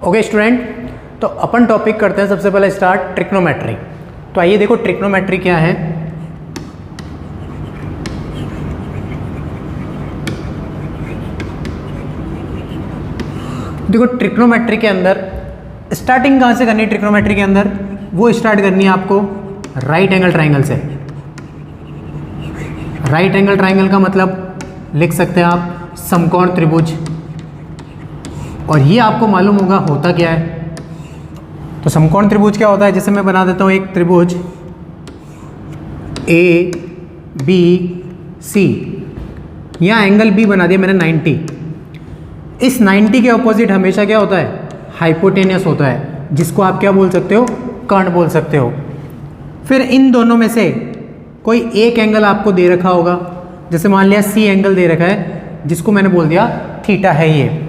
Okay student, तो अपन topic करते हैं सबसे पहले स्टार्ट ट्रिग्नोमेट्री। तो आइए देखो ट्रिग्नोमेट्री क्या है। देखो ट्रिग्नोमेट्री के अंदर स्टार्टिंग कहाँ से करनी है? ट्रिग्नोमेट्री के अंदर वो स्टार्ट करनी है आपको राइट एंगल ट्राइंगल से। राइट एंगल ट्राइंगल का मतलब लिख सकते हैं आप समकोण त्रिभुज। और ये आपको मालूम होगा होता क्या है। तो समकोण त्रिभुज क्या होता है? जैसे मैं बना देता हूँ एक त्रिभुज ए बी सी, यहाँ एंगल बी बना दिया मैंने 90। इस 90 के ऑपोजिट हमेशा क्या होता है? हाइपोटेनियस होता है, जिसको आप क्या बोल सकते हो? कर्ण बोल सकते हो। फिर इन दोनों में से कोई एक एंगल आपको दे रखा होगा, जैसे मान लिया सी एंगल दे रखा है, जिसको मैंने बोल दिया थीटा है ये।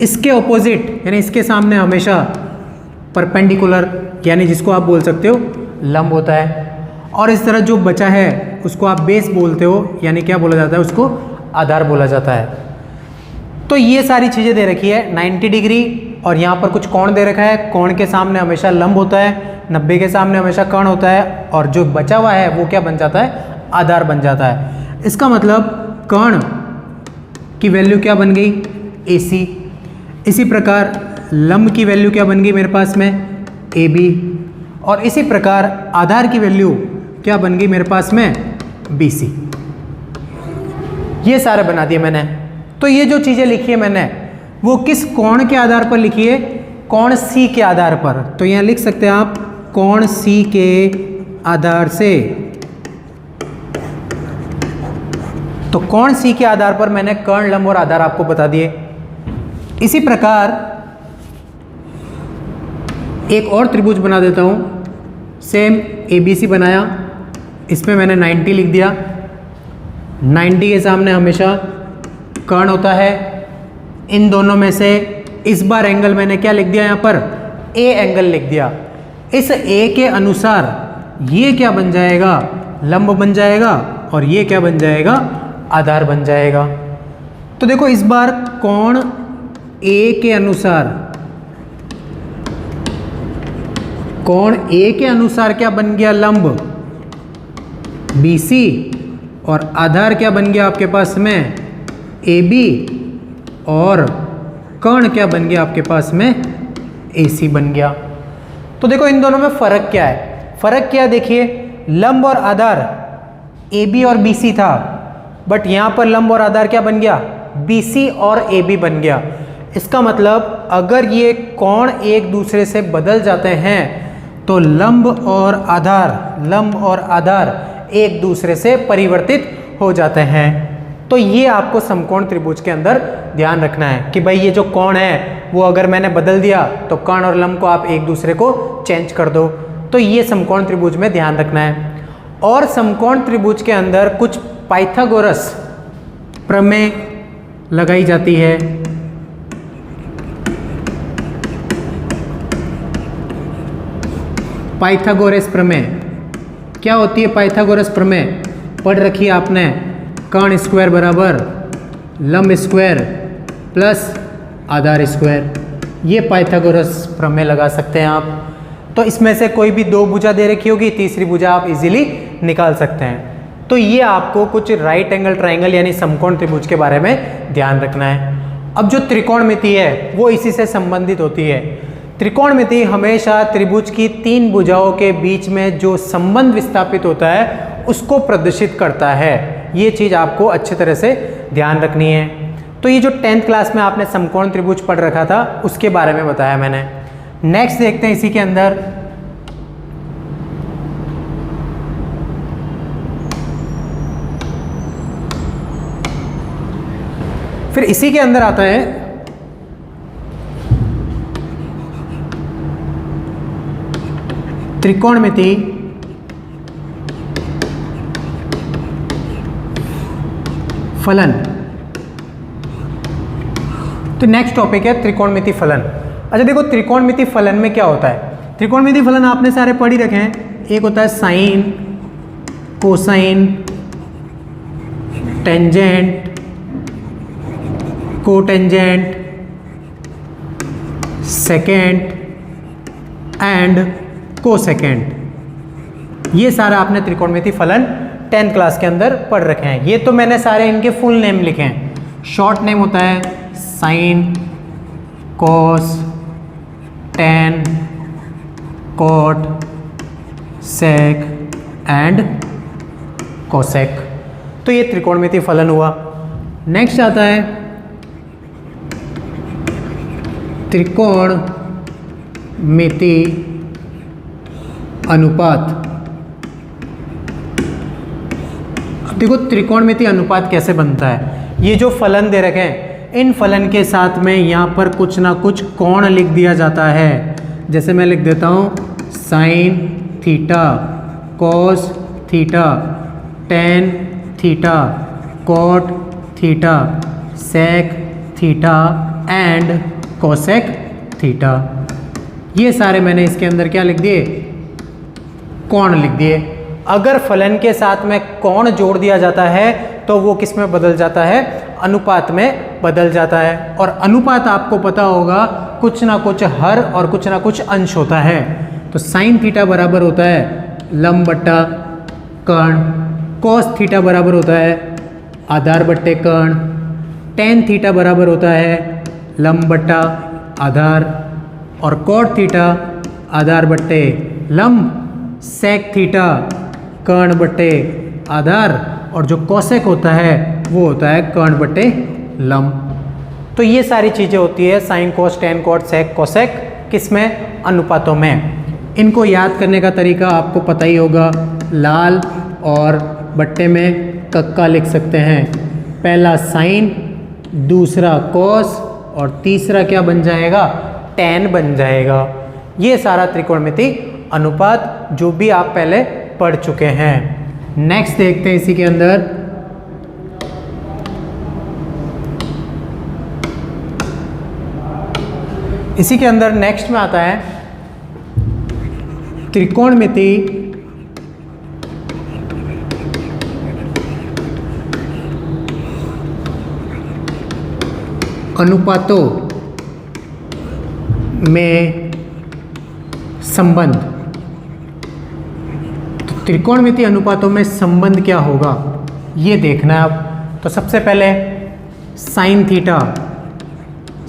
इसके ऑपोजिट यानी इसके सामने हमेशा परपेंडिकुलर यानी जिसको आप बोल सकते हो लंब होता है। और इस तरह जो बचा है उसको आप बेस बोलते हो, यानी क्या बोला जाता है? उसको आधार बोला जाता है। तो ये सारी चीज़ें दे रखी है 90 डिग्री, और यहाँ पर कुछ कोण दे रखा है। कोण के सामने हमेशा लंब होता है, 90 के सामने हमेशा कर्ण होता है, और जो बचा हुआ है वो क्या बन जाता है? आधार बन जाता है। इसका मतलब कर्ण की वैल्यू क्या बन गई? AC। इसी प्रकार लंब की वैल्यू क्या बन गई मेरे पास में? AB। और इसी प्रकार आधार की वैल्यू क्या बन गई मेरे पास में? BC। ये सारे बना दिए मैंने। तो ये जो चीज़ें लिखी है मैंने वो किस कोण के आधार पर लिखी है? कोण C के आधार पर। तो यहाँ लिख सकते हैं आप कोण C के आधार से। तो कोण C के आधार पर मैंने कर्ण, लंब और आधार आपको बता दिए। इसी प्रकार एक और त्रिभुज बना देता हूँ, सेम ABC बनाया, इसमें मैंने 90 लिख दिया। 90 के सामने हमेशा कर्ण होता है। इन दोनों में से इस बार एंगल मैंने क्या लिख दिया? यहाँ पर A एंगल लिख दिया। इस A के अनुसार ये क्या बन जाएगा? लंब बन जाएगा, और ये क्या बन जाएगा? आधार बन जाएगा। तो देखो इस बार कोण A के अनुसार, कोण A के अनुसार क्या बन गया? लंब BC, और आधार क्या बन गया आपके पास में? AB, और कर्ण क्या बन गया आपके पास में? AC बन गया। तो देखो इन दोनों में फर्क क्या है? फर्क क्या है? देखिए लंब और आधार AB और BC था, बट यहां पर लंब और आधार क्या बन गया? BC और AB बन गया। इसका मतलब अगर ये कोण एक दूसरे से बदल जाते हैं तो लंब और आधार एक दूसरे से परिवर्तित हो जाते हैं। तो ये आपको समकोण त्रिभुज के अंदर ध्यान रखना है कि भाई ये जो कोण है वो अगर मैंने बदल दिया तो कर्ण और लंब को आप एक दूसरे को चेंज कर दो। तो ये समकोण त्रिभुज में ध्यान रखना है। और समकोण त्रिभुज के अंदर कुछ पाइथागोरस प्रमेय लगाई जाती है। पाइथागोरस प्रमेय क्या होती है? पाइथागोरस प्रमेय पढ़ रखी है आपने, कर्ण स्क्वायर बराबर लंब स्क्वायर प्लस आधार स्क्वायर। ये पाइथागोरस प्रमेय लगा सकते हैं आप। तो इसमें से कोई भी दो भुजा दे रखी होगी, तीसरी भुजा आप इजीली निकाल सकते हैं। तो ये आपको कुछ राइट एंगल ट्राइंगल यानी समकोण त्रिभुज के बारे में ध्यान रखना है। अब जो त्रिकोणमिति है वो इसी से संबंधित होती है। त्रिकोणमिति हमेशा त्रिभुज की तीन भुजाओं के बीच में जो संबंध विस्थापित होता है उसको प्रदर्शित करता है। ये चीज़ आपको अच्छे तरह से ध्यान रखनी है। तो ये जो 10th क्लास में आपने समकोण त्रिभुज पढ़ रखा था उसके बारे में बताया मैंने। नेक्स्ट देखते हैं इसी के अंदर फिर इसी के अंदर आता है त्रिकोणमिति फलन। तो नेक्स्ट टॉपिक है त्रिकोणमिति फलन। अच्छा देखो त्रिकोणमिति फलन में क्या होता है? त्रिकोणमिति फलन आपने सारे पढ़ ही रखे हैं। एक होता है sine, cosine, tangent, cotangent, secant and cosecant. ये सारा आपने त्रिकोणमिति फलन 10th क्लास के अंदर पढ़ रखे हैं। ये तो मैंने सारे इनके फुल नेम लिखे हैं। शॉर्ट नेम होता है sine, cos, tan, cot, sec and cosec. तो ये त्रिकोणमिति फलन हुआ। नेक्स्ट आता है त्रिकोणमिति अनुपात। अब देखो त्रिकोणमिति अनुपात कैसे बनता है। ये जो फलन दे रखे हैं, इन फलन के साथ में यहाँ पर कुछ ना कुछ कोण लिख दिया जाता है। जैसे मैं लिख देता हूँ sine theta, cos theta, tan theta, cot theta, sec theta and cosec theta. ये सारे मैंने इसके अंदर क्या लिख दिए, कोण लिख दिए। अगर फलन के साथ में कोण जोड़ दिया जाता है तो वो किस में बदल जाता है, अनुपात में बदल जाता है। और अनुपात आपको पता होगा कुछ ना कुछ हर और कुछ ना कुछ अंश होता है। तो साइन थीटा बराबर होता है लंब बट्टा कर्ण, कॉस थीटा बराबर होता है आधार बट्टे कर्ण, टेन थीटा बराबर होता है लंब बट्टा आधार, और कॉट थीटा आधार बट्टे लंब, सेक थीटा कर्ण बट्टे आधार, और जो कोसेक होता है वो होता है कर्ण बट्टे लंब। तो ये सारी चीज़ें होती है साइन, कोस, टेन, कॉट, सेक, कोसेक, किसमें, अनुपातों में। इनको याद करने का तरीका आपको पता ही होगा। लाल और बट्टे में कक्का लिख सकते हैं। पहला साइन, दूसरा कोस और तीसरा क्या बन जाएगा, टेन बन जाएगा। ये सारा त्रिकोणमिति अनुपात जो भी आप पहले पढ़ चुके हैं। नेक्स्ट देखते हैं इसी के अंदर नेक्स्ट में आता है त्रिकोणमिति अनुपातों में संबंध। तो त्रिकोणमिति अनुपातों में संबंध क्या होगा ये देखना है अब। तो सबसे पहले साइन थीटा,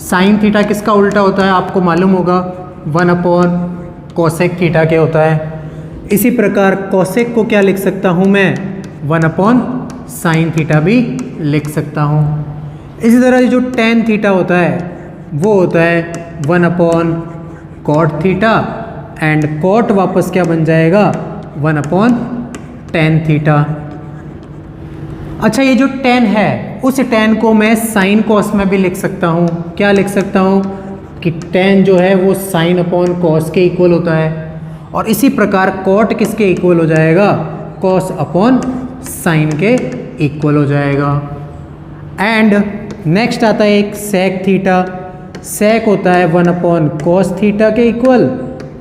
साइन थीटा किसका उल्टा होता है आपको मालूम होगा, 1 कोसेक थीटा के होता है। इसी प्रकार कोसेक को क्या लिख सकता हूँ मैं, 1 साइन थीटा भी लिख सकता हूँ। इसी तरह जो टेन थीटा होता है वो होता है 1 कॉट थीटा, एंड कॉट वापस क्या बन जाएगा, 1 टेन थीटा। अच्छा, ये जो टेन है उस टेन को मैं साइन कॉस में भी लिख सकता हूँ। क्या लिख सकता हूँ कि टेन जो है वो साइन अपॉन कॉस के इक्वल होता है, और इसी प्रकार कॉट किसके इक्वल हो जाएगा, कॉस अपॉन साइन के इक्वल हो जाएगा। एंड नेक्स्ट आता है एक सेक थीटा। सेक होता है 1 कॉस थीटा के equal,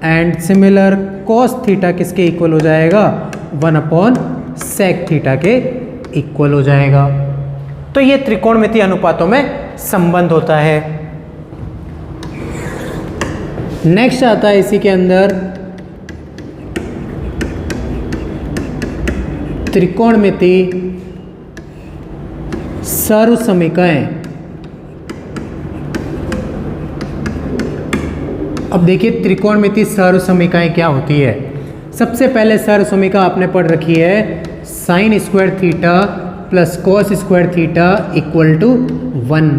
and similar cos theta किसके इक्वल हो जाएगा, 1 सेक थीटा के इक्वल हो जाएगा। तो ये त्रिकोणमिति अनुपातों में संबंध होता है। नेक्स्ट आता है इसी के अंदर त्रिकोणमिति सर्वसमीकाएं। अब देखिए त्रिकोणमिति सर्वसमीकाएं क्या होती है। सबसे पहले सर्वसमीका आपने पढ़ रखी है sine square theta plus cos square theta equal to 1,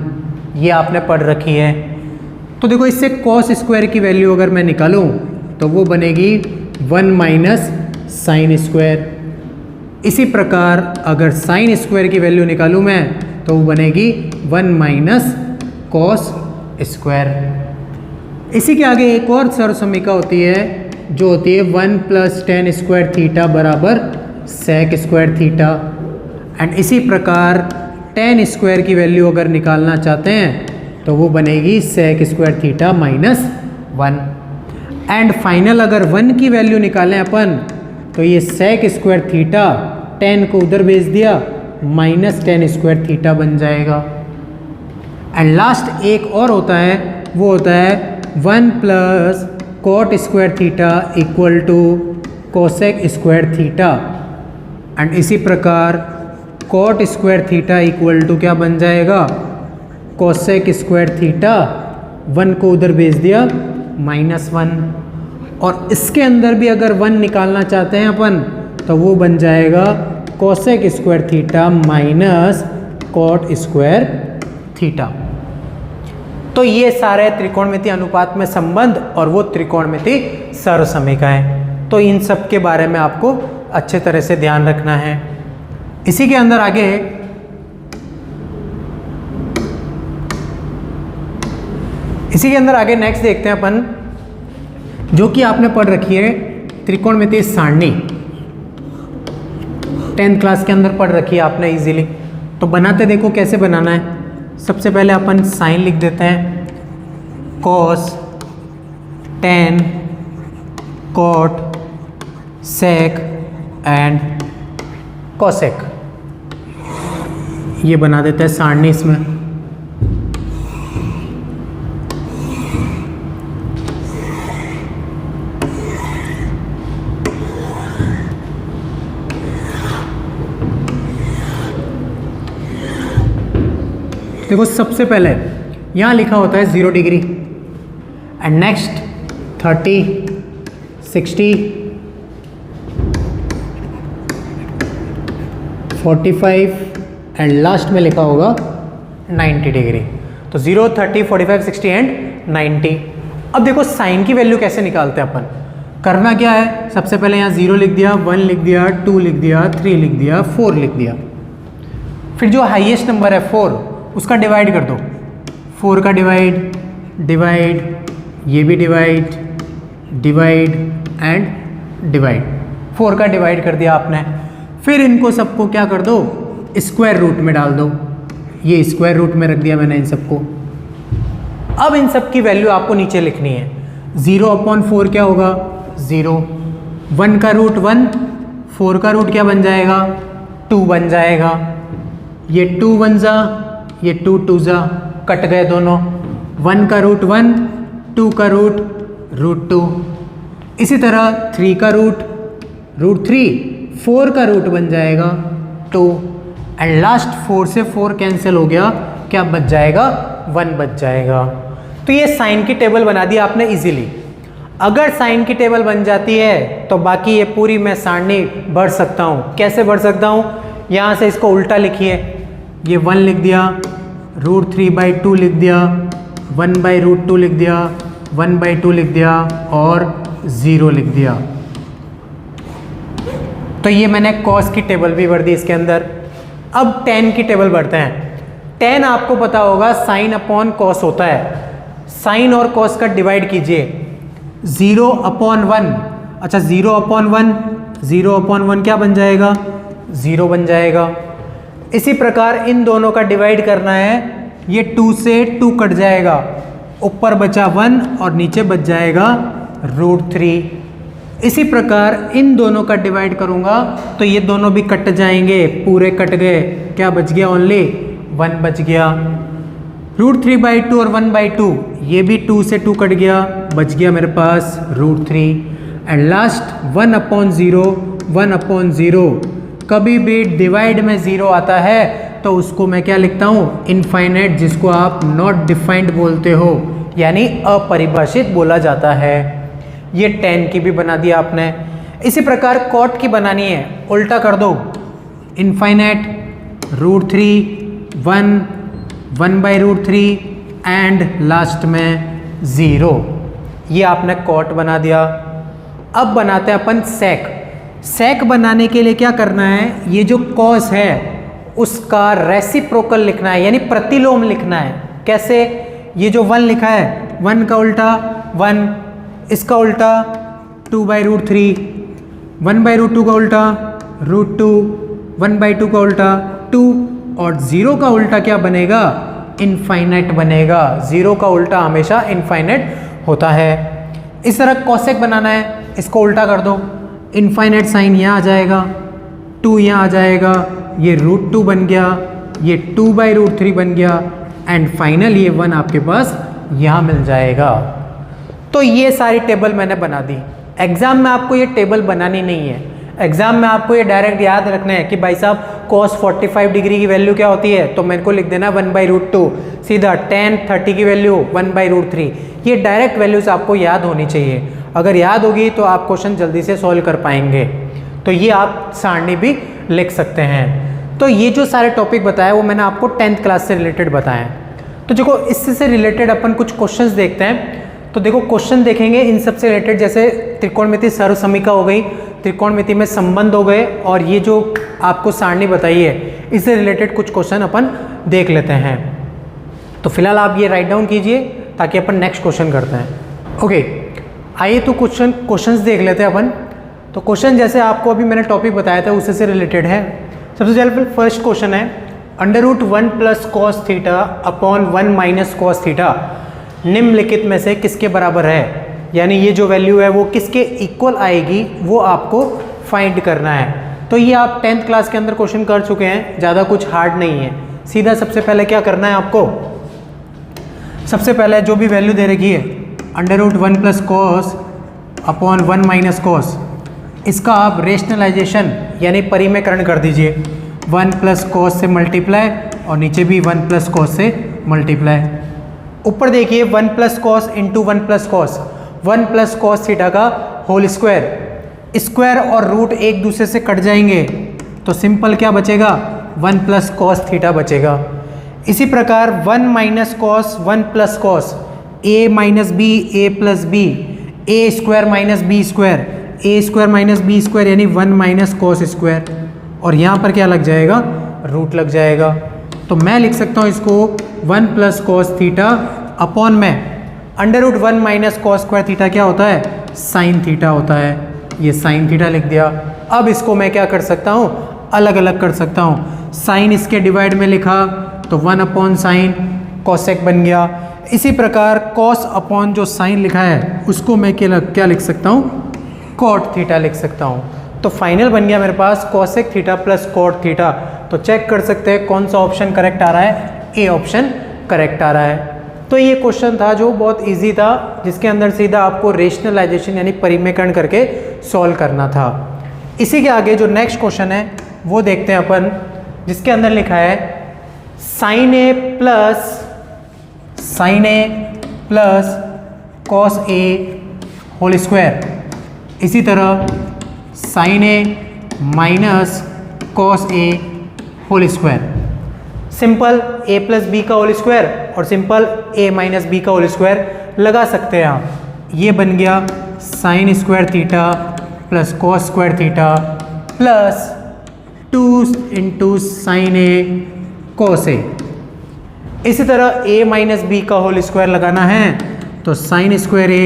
ये आपने पढ़ रखी है। तो देखो इससे कॉस स्क्वायर की वैल्यू अगर मैं निकालूं तो वो बनेगी 1 माइनस साइन स्क्वायर। इसी प्रकार अगर साइन स्क्वायर की वैल्यू निकालूं मैं तो वो बनेगी 1 माइनस कॉस स्क्वायर। इसी के आगे एक और सर्वसमीका होती है जो होती है 1 प्लस टेन स्क्वायर थीटा बराबर सेक स्क्वायर थीटा। एंड इसी प्रकार टेन स्क्वायर की वैल्यू अगर निकालना चाहते हैं तो वो बनेगी sec square theta minus 1। And final अगर 1 की वैल्यू निकालें अपन तो ये सेक स्क्वायर थीटा 10 को उधर भेज दिया माइनस टेन स्क्वायर थीटा बन जाएगा। एंड लास्ट एक और होता है वो होता है 1 plus cot square theta equal to cosec square theta. And इसी प्रकार cot square theta equal to क्या बन जाएगा, कोसेक स्क्वायर थीटा। 1 को उधर भेज दिया -1, और इसके अंदर भी अगर 1 निकालना चाहते हैं अपन तो वो बन जाएगा cosec square theta minus cot square theta. तो ये सारे त्रिकोणमिति अनुपात में संबंध और वो त्रिकोणमिति सर्वसमीकाएं। तो इन सब के बारे में आपको अच्छे तरह से ध्यान रखना है। इसी के अंदर आगे नेक्स्ट देखते हैं अपन, जो कि आपने पढ़ रखी है त्रिकोणमिति सारणी। 10th क्लास के अंदर पढ़ रखी है आपने इजीली। तो बनाते देखो कैसे बनाना है। सबसे पहले अपन साइन लिख देते हैं, cos, tan, cot, sec and cosec, ये बना देते हैं सारणी इसमें। देखो सबसे पहले यहाँ लिखा होता है 0 degree, and next 30, 60, 45 and last में लिखा होगा 90 डिग्री। तो 0, 30, 45, 60 एंड 90। अब देखो साइन की वैल्यू कैसे निकालते हैं अपन। करना क्या है, सबसे पहले यहाँ 0 लिख दिया, 1 लिख दिया, 2 लिख दिया, 3 लिख दिया, 4 लिख दिया। फिर जो हाईएस्ट नंबर है 4, उसका डिवाइड कर दो। 4 का डिवाइड, ये भी डिवाइड एंड डिवाइड। 4 का डिवाइड कर दिया आपने। फिर इनको सबको क्या कर दो, स्क्वायर रूट में डाल दो। ये स्क्वायर रूट में रख दिया मैंने इन सबको। अब इन सब की वैल्यू आपको नीचे लिखनी है। 0/4 क्या होगा, 0। 1 का रूट 1, 4 का रूट क्या बन जाएगा, 2 बन जाएगा। ये 2 1 जा, ये 2 2 जा, कट गए दोनों। 1 का रूट 1, 2 का रूट 2। इसी तरह 3 का रूट 3, 4 का रूट बन जाएगा 2, एंड लास्ट 4 से 4 कैंसिल हो गया, क्या बच जाएगा, 1 बच जाएगा। तो ये साइन की टेबल बना दी आपने इजीली। अगर साइन की टेबल बन जाती है तो बाकी ये पूरी मैं सारणी बढ़ सकता हूँ। कैसे बढ़ सकता हूँ, यहाँ से इसको उल्टा लिखिए। ये 1 लिख दिया, √3/2 लिख दिया, 1/√2 लिख दिया, 1/2 लिख दिया और 0 लिख दिया। तो ये मैंने कॉस की टेबल भी भर दी इसके अंदर। अब टेन की टेबल भरते हैं। टेन आपको पता होगा साइन अपॉन कॉस होता है। साइन और कॉस का डिवाइड कीजिए। 0/1, अच्छा 0/1 क्या बन जाएगा, 0 बन जाएगा। इसी प्रकार इन दोनों का डिवाइड करना है। ये 2 से 2 कट जाएगा, ऊपर बचा 1 और नीचे बच जाएगा √3। इसी प्रकार इन दोनों का डिवाइड करूंगा तो ये दोनों भी कट जाएंगे, पूरे कट गए, क्या बच गया, ओनली 1 बच गया। √3/2 और 1/2, ये भी 2 से 2 कट गया, बच गया मेरे पास √3। And last 1/0। कभी भी डिवाइड में 0 आता है तो उसको मैं क्या लिखता हूँ, इनफाइनाइट, जिसको आप नॉट डिफाइंड बोलते हो, यानी अपरिभाषित बोला जाता है। ये 10 की भी बना दिया आपने। इसी प्रकार कॉट की बनानी है, उल्टा कर दो। इनफाइनाइट, √3, 1/√3 एंड लास्ट में 0। ये आपने कॉट बना दिया। अब बनाते हैं अपन सेक। सेक बनाने के लिए क्या करना है, ये जो कॉस है उसका रेसिप्रोकल लिखना है, यानी प्रतिलोम लिखना है। कैसे, ये जो 1 लिखा है, 1 का उल्टा 1, इसका उल्टा 2/√3, 1/√2 का उल्टा √2, 1/2 का उल्टा 2 और 0 का उल्टा क्या बनेगा, इनफाइनाइट बनेगा। 0 का उल्टा हमेशा इनफाइनाइट होता है। इस तरह कोसेक बनाना है, इसको उल्टा कर दो। इनफाइनाइट साइन यहाँ आ जाएगा, 2 यहाँ आ जाएगा, ये √2 बन गया, ये 2/√3 बन गया एंड फाइनल ये 1 आपके पास यहाँ मिल जाएगा। तो ये सारी टेबल मैंने बना दी। एग्जाम में आपको ये टेबल बनानी नहीं है, एग्जाम में आपको ये डायरेक्ट याद रखना है कि भाई साहब cos 45 डिग्री की वैल्यू क्या होती है, तो मेरे को लिख देना 1/√2, सीधा tan 30 की वैल्यू 1/√3। ये डायरेक्ट वैल्यूज आपको याद होनी चाहिए, अगर याद होगी तो आप क्वेश्चन जल्दी से सॉल्व कर पाएंगे। तो ये आप सारणी भी लिख सकते हैं। तो ये जो सारे टॉपिक बताए वो मैंने आपको 10th क्लास से रिलेटेड बताए। तो देखो इससे रिलेटेड अपन कुछ क्वेश्चंस देखते हैं। तो देखो क्वेश्चन देखेंगे इन सबसे रिलेटेड, जैसे त्रिकोणमिति सर्वसमीका हो गई, त्रिकोणमिति में संबंध हो गए, और ये जो आपको सारणी बताई है इससे रिलेटेड कुछ क्वेश्चन अपन देख लेते हैं। तो फिलहाल आप ये राइट डाउन कीजिए ताकि अपन नेक्स्ट क्वेश्चन करते हैं। ओके, आइए तो क्वेश्चंस देख लेते हैं अपन। तो क्वेश्चन जैसे आपको अभी मैंने टॉपिक बताया था उससे रिलेटेड है। सबसे पहले फर्स्ट क्वेश्चन है √1 + cos theta upon 1 - cos theta निम्नलिखित में से किसके बराबर है, यानी ये जो वैल्यू है वो किसके इक्वल आएगी वो आपको फाइंड करना है। तो ये आप 10th क्लास के अंदर क्वेश्चन कर चुके हैं, ज़्यादा कुछ हार्ड नहीं है। सीधा सबसे पहले क्या करना है आपको, सबसे पहले जो भी वैल्यू दे रखी है √1 + cos अपॉन 1 - cos, इसका आप रेशनलाइजेशन यानी परिमेयकरण कर दीजिए। 1 + cos से मल्टीप्लाई और नीचे भी 1 + cos से मल्टीप्लाई। ऊपर देखिए 1 + cos × 1 + cos, 1 + cos थीटा का होल स्क्वायर और रूट एक दूसरे से कट जाएंगे, तो सिंपल क्या बचेगा 1 + cos थीटा बचेगा। इसी प्रकार 1 - cos 1 + cos, a - b a + b, a² - b², a² - b² यानी 1 - cos स्क्वायर, और यहाँ पर क्या लग जाएगा रूट लग जाएगा। तो मैं लिख सकता हूँ इसको 1 + cos थीटा अपॉन में √1 - cos स्क्वायर थीटा क्या होता है sin थीटा होता है, ये sin थीटा लिख दिया। अब इसको मैं क्या कर सकता हूँ अलग अलग कर सकता हूँ, sin इसके डिवाइड में लिखा तो 1/sin cosec बन गया। इसी प्रकार cos अपॉन जो sin लिखा है उसको मैं क्या लिख सकता हूँ cot थीटा लिख सकता हूँ। तो फाइनल बन गया मेरे पास cosec थीटा + cot थीटा। तो चेक कर सकते हैं कौन सा ऑप्शन करेक्ट आ रहा है, ए ऑप्शन करेक्ट आ रहा है। तो ये क्वेश्चन था जो बहुत इजी था, जिसके अंदर सीधा आपको रेशनलाइजेशन यानी परिमेयकरण करके सॉल्व करना था। इसी के आगे जो नेक्स्ट क्वेश्चन है वो देखते हैं अपन, जिसके अंदर लिखा है sin a plus cos a whole square, इसी तरह sin a minus cos a whole square. Simple a + b का होल स्क्वायर और सिंपल a - b का होल स्क्वायर लगा सकते हैं आप। ये बन गया sin square theta plus cos square theta plus 2 × sin a cos a। इसी तरह a - b का होल स्क्वायर लगाना है तो sin square a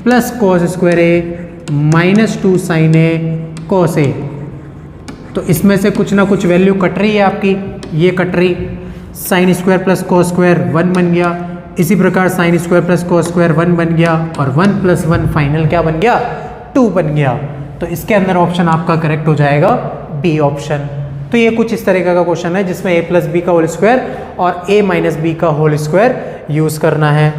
plus cos square a -2 sin a cos a। तो इसमें से कुछ ना कुछ वैल्यू कट रही है आपकी, ये कट रही, sin square plus cos square 1 बन गया, इसी प्रकार sin square plus cos square 1 बन गया, और 1 + 1 फाइनल क्या बन गया 2 बन गया। तो इसके अंदर ऑप्शन आपका करेक्ट हो जाएगा बी ऑप्शन। तो ये कुछ इस तरीके का क्वेश्चन है जिसमें a + b का होल स्क्वायर और a - b का होल स्क्वायर यूज करना है।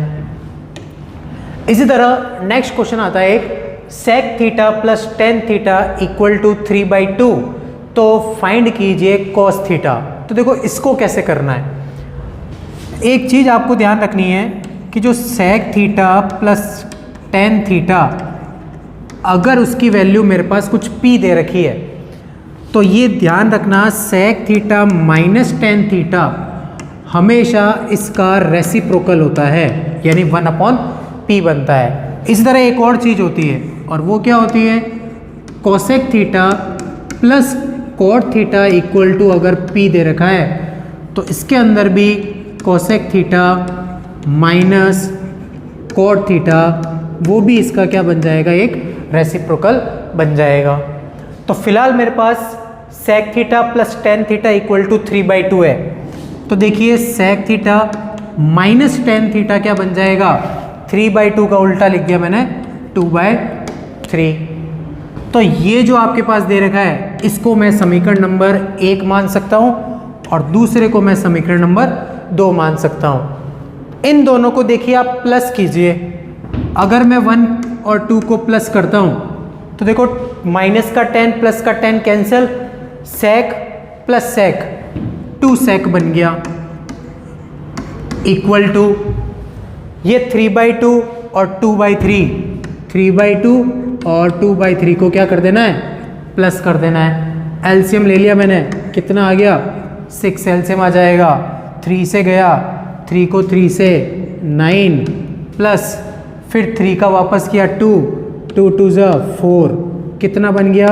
इसी तरह नेक्स्ट क्वेश्चन आता है एक sec theta plus tan theta = 3/2, तो फाइंड कीजिए cos थीटा। तो देखो इसको कैसे करना है, एक चीज़ आपको ध्यान रखनी है कि जो sec theta plus tan theta, अगर उसकी वैल्यू मेरे पास कुछ p दे रखी है तो ये ध्यान रखना sec theta minus tan theta हमेशा इसका रेसिप्रोकल होता है, यानी 1/p बनता है। इस तरह एक और चीज़ होती है, और वो क्या होती है cosec theta plus cot theta = अगर p दे रखा है तो इसके अंदर भी cosec theta minus cot theta वो भी इसका क्या बन जाएगा एक रेसिप्रोकल बन जाएगा। तो फिलहाल मेरे पास sec theta plus tan theta = 3/2 है। तो देखिए sec theta minus tan theta क्या बन जाएगा 3/2 का उल्टा लिख दिया मैंने 2/3। तो ये जो आपके पास दे रखा है इसको मैं समीकरण नंबर 1 मान सकता हूँ और दूसरे को मैं समीकरण नंबर 2 मान सकता हूँ। इन दोनों को देखिए आप प्लस कीजिए, अगर मैं 1 और 2 को प्लस करता हूँ तो देखो माइनस का 10 प्लस का 10 कैंसिल, सेक प्लस सेक 2 सेक बन गया, इक्वल टू ये 3/2 और 2/3, 3/2 और 2/3 को क्या कर देना है, प्लस कर देना है। एलसीएम ले लिया मैंने, कितना आ गया 6 एलसीएम आ जाएगा, 3 से गया, 3 को 3 से 9 प्लस फिर 3 का वापस किया 2, 2 2 ज़ा 4, कितना बन गया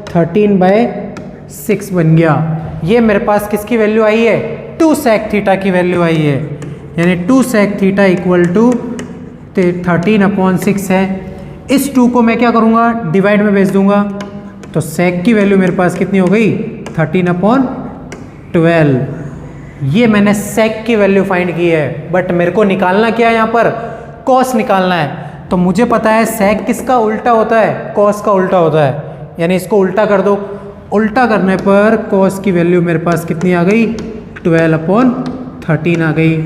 13/6 बन गया। ये मेरे पास किसकी वैल्यू आई है, 2 sec थीटा की वैल्यू आई है, यानी 2 sec थीटा इक्वल टू 13/6 है। इस 2 को मैं क्या करूँगा, डिवाइड में भेज दूंगा, तो sec की वैल्यू मेरे पास कितनी हो गई 13/12। ये मैंने sec की वैल्यू फाइंड की है, बट मेरे को निकालना क्या है, यहाँ पर cos निकालना है। तो मुझे पता है sec किसका उल्टा होता है, cos का उल्टा होता है, यानी इसको उल्टा कर दो। उल्टा करने पर cos की वैल्यू मेरे पास कितनी आ गई 12/13 आ गई।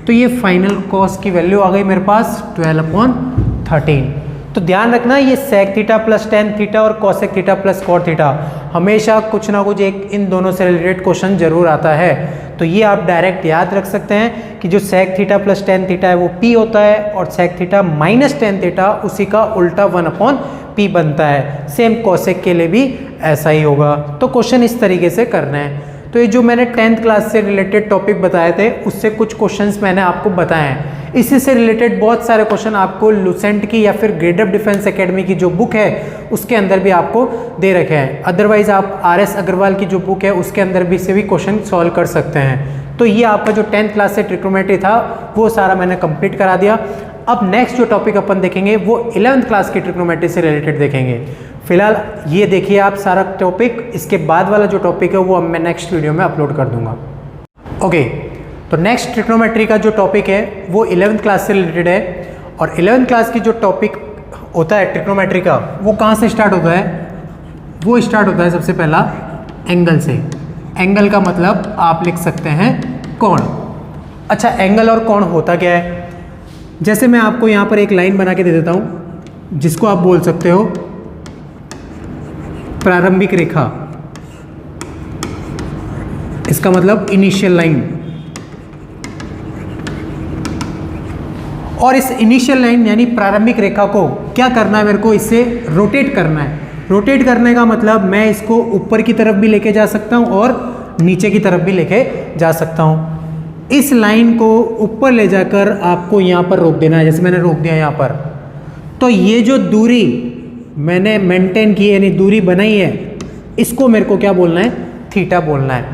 तो ये फाइनल cos की वैल्यू आ गई मेरे पास 12/13। तो ध्यान रखना ये sec theta plus tan theta और cosec theta plus cot theta हमेशा कुछ ना कुछ एक इन दोनों से रिलेटेड क्वेश्चन जरूर आता है। तो ये आप डायरेक्ट याद रख सकते हैं कि जो sec theta plus tan theta है वो p होता है, और sec theta minus tan theta उसी का उल्टा 1/p बनता है। सेम cosec के लिए भी ऐसा ही होगा। तो क्वेश्चन इस तरीके से करना है। तो ये जो मैंने 10th क्लास से रिलेटेड टॉपिक बताए थे उससे कुछ क्वेश्चंस मैंने आपको बताए हैं। इसी से रिलेटेड बहुत सारे क्वेश्चन आपको लुसेंट की या फिर ग्रेड अप डिफेंस एकेडमी की जो बुक है उसके अंदर भी आपको दे रखे हैं। अदरवाइज आप RS अग्रवाल की जो बुक है उसके अंदर भी से भी क्वेश्चन सॉल्व कर सकते हैं। तो ये आपका जो 10th क्लास से ट्रिग्नोमेट्री था वो सारा मैंने कंप्लीट करा दिया। अब नेक्स्ट जो टॉपिक अपन देखेंगे वो 11th क्लास की ट्रिग्नोमेट्री से रिलेटेड देखेंगे। फिलहाल ये देखिए आप सारा टॉपिक, इसके बाद वाला जो टॉपिक है वो अब मैं नेक्स्ट वीडियो में अपलोड कर दूंगा। ओके, तो नेक्स्ट ट्रिग्नोमेट्री का जो टॉपिक है वो 11th क्लास से रिलेटेड है। और 11th क्लास की जो टॉपिक होता है ट्रिग्नोमेट्री का वो कहाँ से स्टार्ट होता है, वो स्टार्ट होता है सबसे पहला एंगल से। एंगल का मतलब आप लिख सकते हैं कोण। अच्छा, एंगल और कोण होता क्या है, जैसे मैं आपको यहाँ पर एक लाइन बना के दे देता हूँ जिसको आप बोल सकते हो प्रारंभिक रेखा, इसका मतलब इनिशियल लाइन। और इस इनिशियल लाइन यानी प्रारंभिक रेखा को क्या करना है, मेरे को इससे रोटेट करना है। रोटेट करने का मतलब मैं इसको ऊपर की तरफ भी लेके जा सकता हूं और नीचे की तरफ भी लेके जा सकता हूं। इस लाइन को ऊपर ले जाकर आपको यहां पर रोक देना है, जैसे मैंने रोक दिया यहां पर। तो ये जो दूरी मैंने मेंटेन की यानी दूरी बनाई है, इसको मेरे को क्या बोलना है, थीटा बोलना है।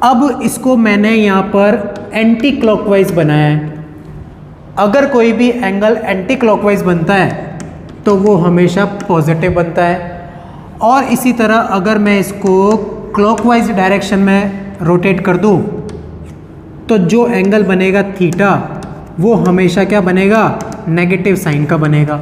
अब इसको मैंने यहाँ पर एंटी क्लॉकवाइज बनाया है। अगर कोई भी एंगल एंटी क्लॉकवाइज बनता है तो वो हमेशा पॉजिटिव बनता है, और इसी तरह अगर मैं इसको क्लॉकवाइज डायरेक्शन में रोटेट कर दूँ तो जो एंगल बनेगा थीटा वो हमेशा क्या बनेगा, नेगेटिव साइन का बनेगा।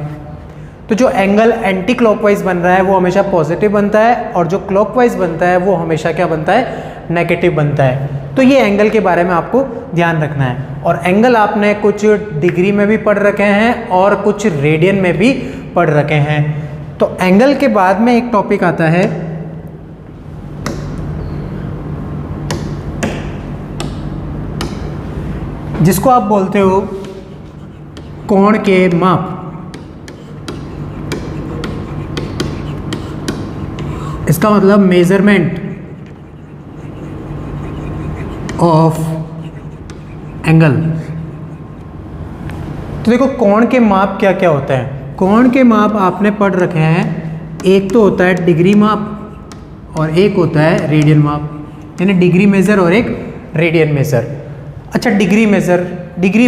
तो जो एंगल एंटी क्लॉकवाइज बन रहा है वो हमेशा पॉजिटिव बनता है, और जो क्लॉकवाइज बनता है वो हमेशा क्या बनता है, नेगेटिव बनता है। तो ये एंगल के बारे में आपको ध्यान रखना है। और एंगल आपने कुछ डिग्री में भी पढ़ रखे हैं और कुछ रेडियन में भी पढ़ रखे हैं। तो एंगल के बाद में एक टॉपिक आता है जिसको आप बोलते हो कोण के माप। इसका मतलब मेजरमेंट ऑफ एंगल। तो देखो कोण के माप क्या क्या होते हैं। कोण के माप आपने पढ़ रखे हैं, एक तो होता है डिग्री माप और एक होता है रेडियन माप, यानी डिग्री मेज़र और एक रेडियन मेज़र। अच्छा, डिग्री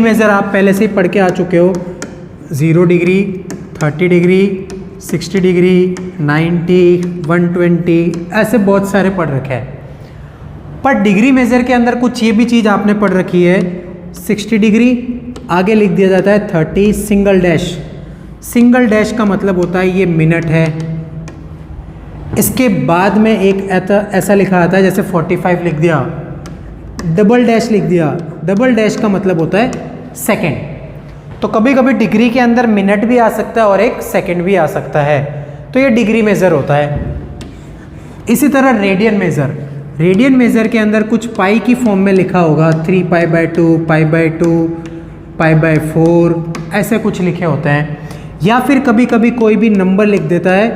मेज़र आप पहले से ही पढ़ के आ चुके हो, 0 डिग्री, 30 डिग्री, 60 डिग्री, 90, 120, ऐसे बहुत सारे पढ़ रखे हैं। पर डिग्री मेज़र के अंदर कुछ ये भी चीज़ आपने पढ़ रखी है, 60 डिग्री आगे लिख दिया जाता है 30 सिंगल डैश। सिंगल डैश का मतलब होता है ये मिनट है। इसके बाद में एक ऐसा लिखा आता है जैसे 45 लिख दिया, डबल डैश लिख दिया। डबल डैश का मतलब होता है सेकेंड। तो कभी कभी डिग्री के अंदर मिनट भी आ सकता है और एक सेकंड भी आ सकता है, तो ये डिग्री मेज़र होता है। इसी तरह रेडियन मेज़र, रेडियन मेज़र के अंदर कुछ पाई की फॉर्म में लिखा होगा, 3π/2, π/2, π/4, ऐसे कुछ लिखे होते हैं। या फिर कभी कभी कोई भी नंबर लिख देता है,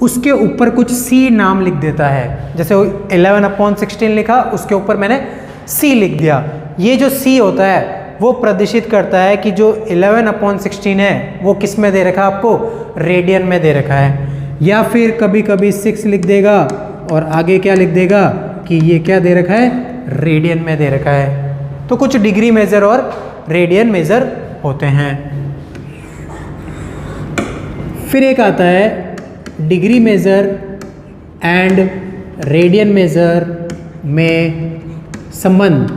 उसके ऊपर कुछ c नाम लिख देता है, जैसे 11/16 लिखा, उसके ऊपर मैंने c लिख दिया। ये जो c होता है वो प्रदर्शित करता है कि जो 11/16 है वो किस में दे रखा है आपको, रेडियन में दे रखा है। या फिर कभी कभी 6 लिख देगा और आगे क्या लिख देगा कि ये क्या दे रखा है, रेडियन में दे रखा है। तो कुछ डिग्री मेज़र और रेडियन मेज़र होते हैं। फिर एक आता है degree measure and radian measure में संबंध।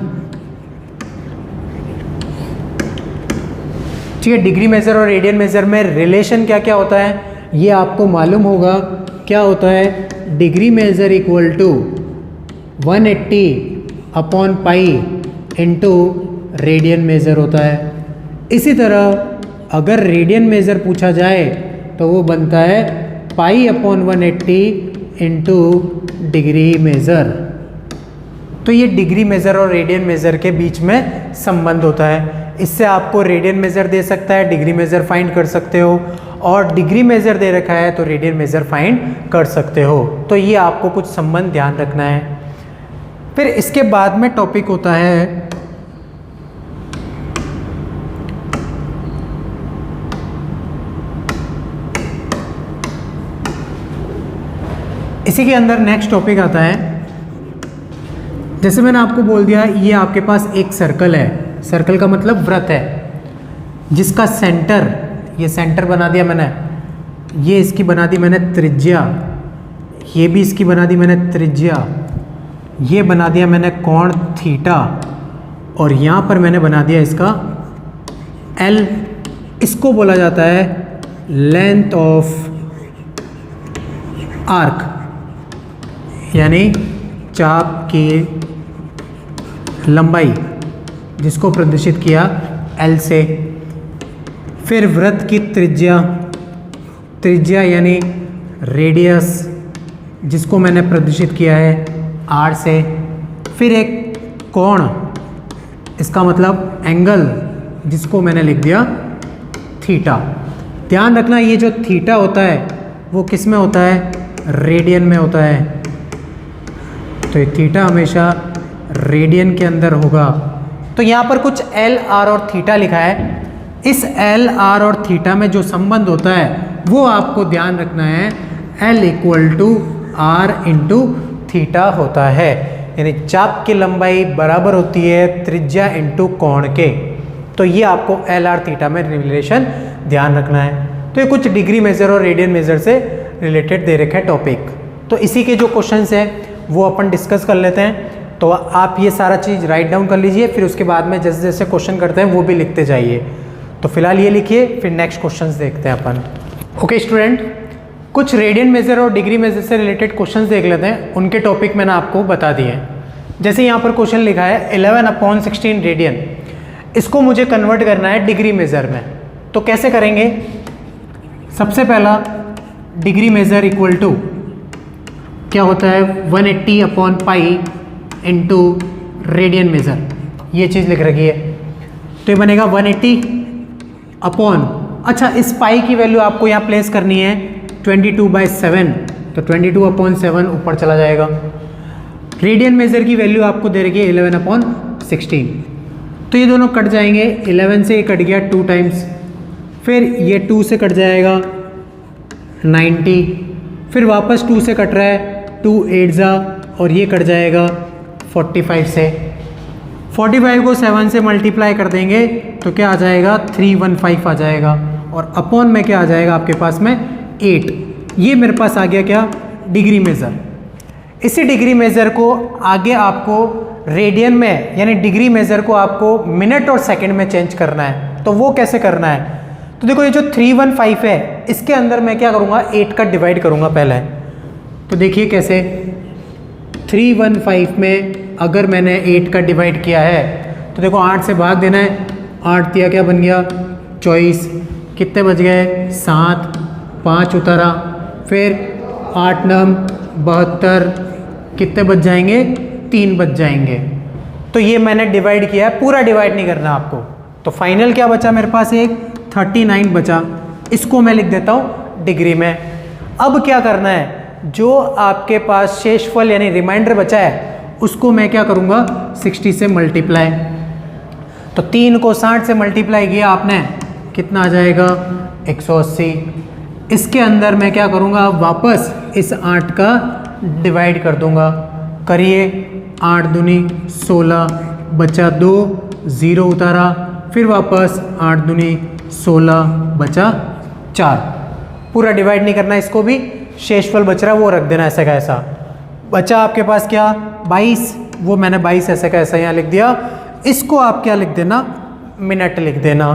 ठीक है, डिग्री मेज़र और रेडियन मेज़र में रिलेशन क्या क्या होता है ये आपको मालूम होगा। क्या होता है, degree measure equal to 180/π into radian measure होता है। इसी तरह अगर रेडियन मेज़र पूछा जाए तो वो बनता है π/180 इंटू डिग्री मेज़र। तो ये डिग्री मेज़र और रेडियन मेज़र के बीच में संबंध होता है। इससे आपको रेडियन मेज़र दे सकता है, डिग्री मेज़र फाइंड कर सकते हो, और डिग्री मेज़र दे रखा है तो रेडियन मेज़र फाइंड कर सकते हो। तो ये आपको कुछ संबंध ध्यान रखना है। फिर इसके बाद में टॉपिक होता है इसी के अंदर नेक्स्ट टॉपिक आता है, जैसे मैंने आपको बोल दिया ये आपके पास एक सर्कल है, सर्कल का मतलब वृत्त है, जिसका सेंटर, ये सेंटर बना दिया मैंने, ये इसकी बना दी मैंने त्रिज्या, ये भी इसकी बना दी मैंने त्रिज्या, ये बना दिया मैंने कोण थीटा, और यहाँ पर मैंने बना दिया इसका एल। इसको बोला जाता है लेंथ ऑफ आर्क, यानी चाप की लंबाई, जिसको प्रदर्शित किया एल से। फिर वृत्त की त्रिज्या, त्रिज्या यानी रेडियस, जिसको मैंने प्रदर्शित किया है आर से। फिर एक कोण, इसका मतलब एंगल, जिसको मैंने लिख दिया थीटा। ध्यान रखना ये जो थीटा होता है वो किस में होता है, रेडियन में होता है। तो ये थीटा हमेशा रेडियन के अंदर होगा। तो यहाँ पर कुछ एल, आर और थीटा लिखा है। इस एल, आर और थीटा में जो संबंध होता है वो आपको ध्यान रखना है, l equal to r into theta होता है, यानी चाप की लंबाई बराबर होती है त्रिज्या इंटू कोण के। तो ये आपको एल, आर, थीटा में रिलेशन ध्यान रखना है। तो ये कुछ डिग्री मेजर और रेडियन मेजर से रिलेटेड दे रखे टॉपिक। तो इसी के जो क्वेश्चंस हैं वो अपन डिस्कस कर लेते हैं। तो आप ये सारा चीज़ राइट डाउन कर लीजिए, फिर उसके बाद में जैसे जैसे क्वेश्चन करते हैं वो भी लिखते जाइए। तो फिलहाल ये लिखिए, फिर नेक्स्ट क्वेश्चंस देखते हैं अपन। ओके स्टूडेंट, कुछ रेडियन मेजर और डिग्री मेजर से रिलेटेड क्वेश्चंस देख लेते हैं। उनके टॉपिक मैंने आपको बता दिए हैं। जैसे यहाँ पर क्वेश्चन लिखा है 11/16 रेडियन, इसको मुझे कन्वर्ट करना है डिग्री मेजर में। तो कैसे करेंगे? सबसे पहला डिग्री मेजर इक्वल टू क्या होता है, 180/π इंटू रेडियन मेजर, ये चीज़ लिख रखी है। तो ये बनेगा 180 अपॉन, अच्छा इस पाई की वैल्यू आपको यहाँ प्लेस करनी है 22/7, तो 22/7 ऊपर चला जाएगा। रेडियन मेजर की वैल्यू आपको दे रखी है 11/16, तो ये दोनों कट जाएंगे। 11 से ये कट गया 2 टाइम्स, फिर ये 2 से कट जाएगा 90, फिर वापस 2 से कट रहा है 2 8 जा, और ये कट जाएगा 45 से। 45 को 7 से मल्टीप्लाई कर देंगे तो क्या आ जाएगा, 315 आ जाएगा, और अपॉन में क्या आ जाएगा आपके पास में 8। ये मेरे पास आ गया क्या, डिग्री मेज़र। इसी डिग्री मेज़र को आगे आपको रेडियन में, यानी डिग्री मेज़र को आपको मिनट और सेकंड में चेंज करना है। तो वो कैसे करना है? तो देखो ये जो 315 है, इसके अंदर मैं क्या करूँगा, 8 का डिवाइड करूँगा पहले। तो देखिए कैसे, 315 में अगर मैंने 8 का डिवाइड किया है तो देखो 8 से भाग देना है, 8 दिया क्या बन गया 24, कितने बच गए 7, 5 उतारा, फिर 8 9 72, कितने बच जाएंगे 3 बच जाएंगे। तो ये मैंने डिवाइड किया है, पूरा डिवाइड नहीं करना आपको। तो फाइनल क्या बचा मेरे पास, एक 39 बचा, इसको मैं लिख देता हूँ डिग्री में। अब क्या करना है, जो आपके पास शेषफल यानी रिमाइंडर बचा है उसको मैं क्या करूँगा 60 से मल्टीप्लाई। तो 3 को 60 से मल्टीप्लाई किया आपने, कितना आ जाएगा 180। इसके अंदर मैं क्या करूँगा, वापस इस 8 का डिवाइड कर दूँगा। करिए, 8 दूनी 16, बचा 2, 0 उतारा, फिर वापस 8 दूनी 16, बचा 4। पूरा डिवाइड नहीं करना इसको भी, शेषफल बच रहा है वो रख देना ऐसा का ऐसा। बचा आपके पास क्या 22, वो मैंने 22 ऐसा का ऐसा यहाँ लिख दिया। इसको आप क्या लिख देना, मिनट लिख देना।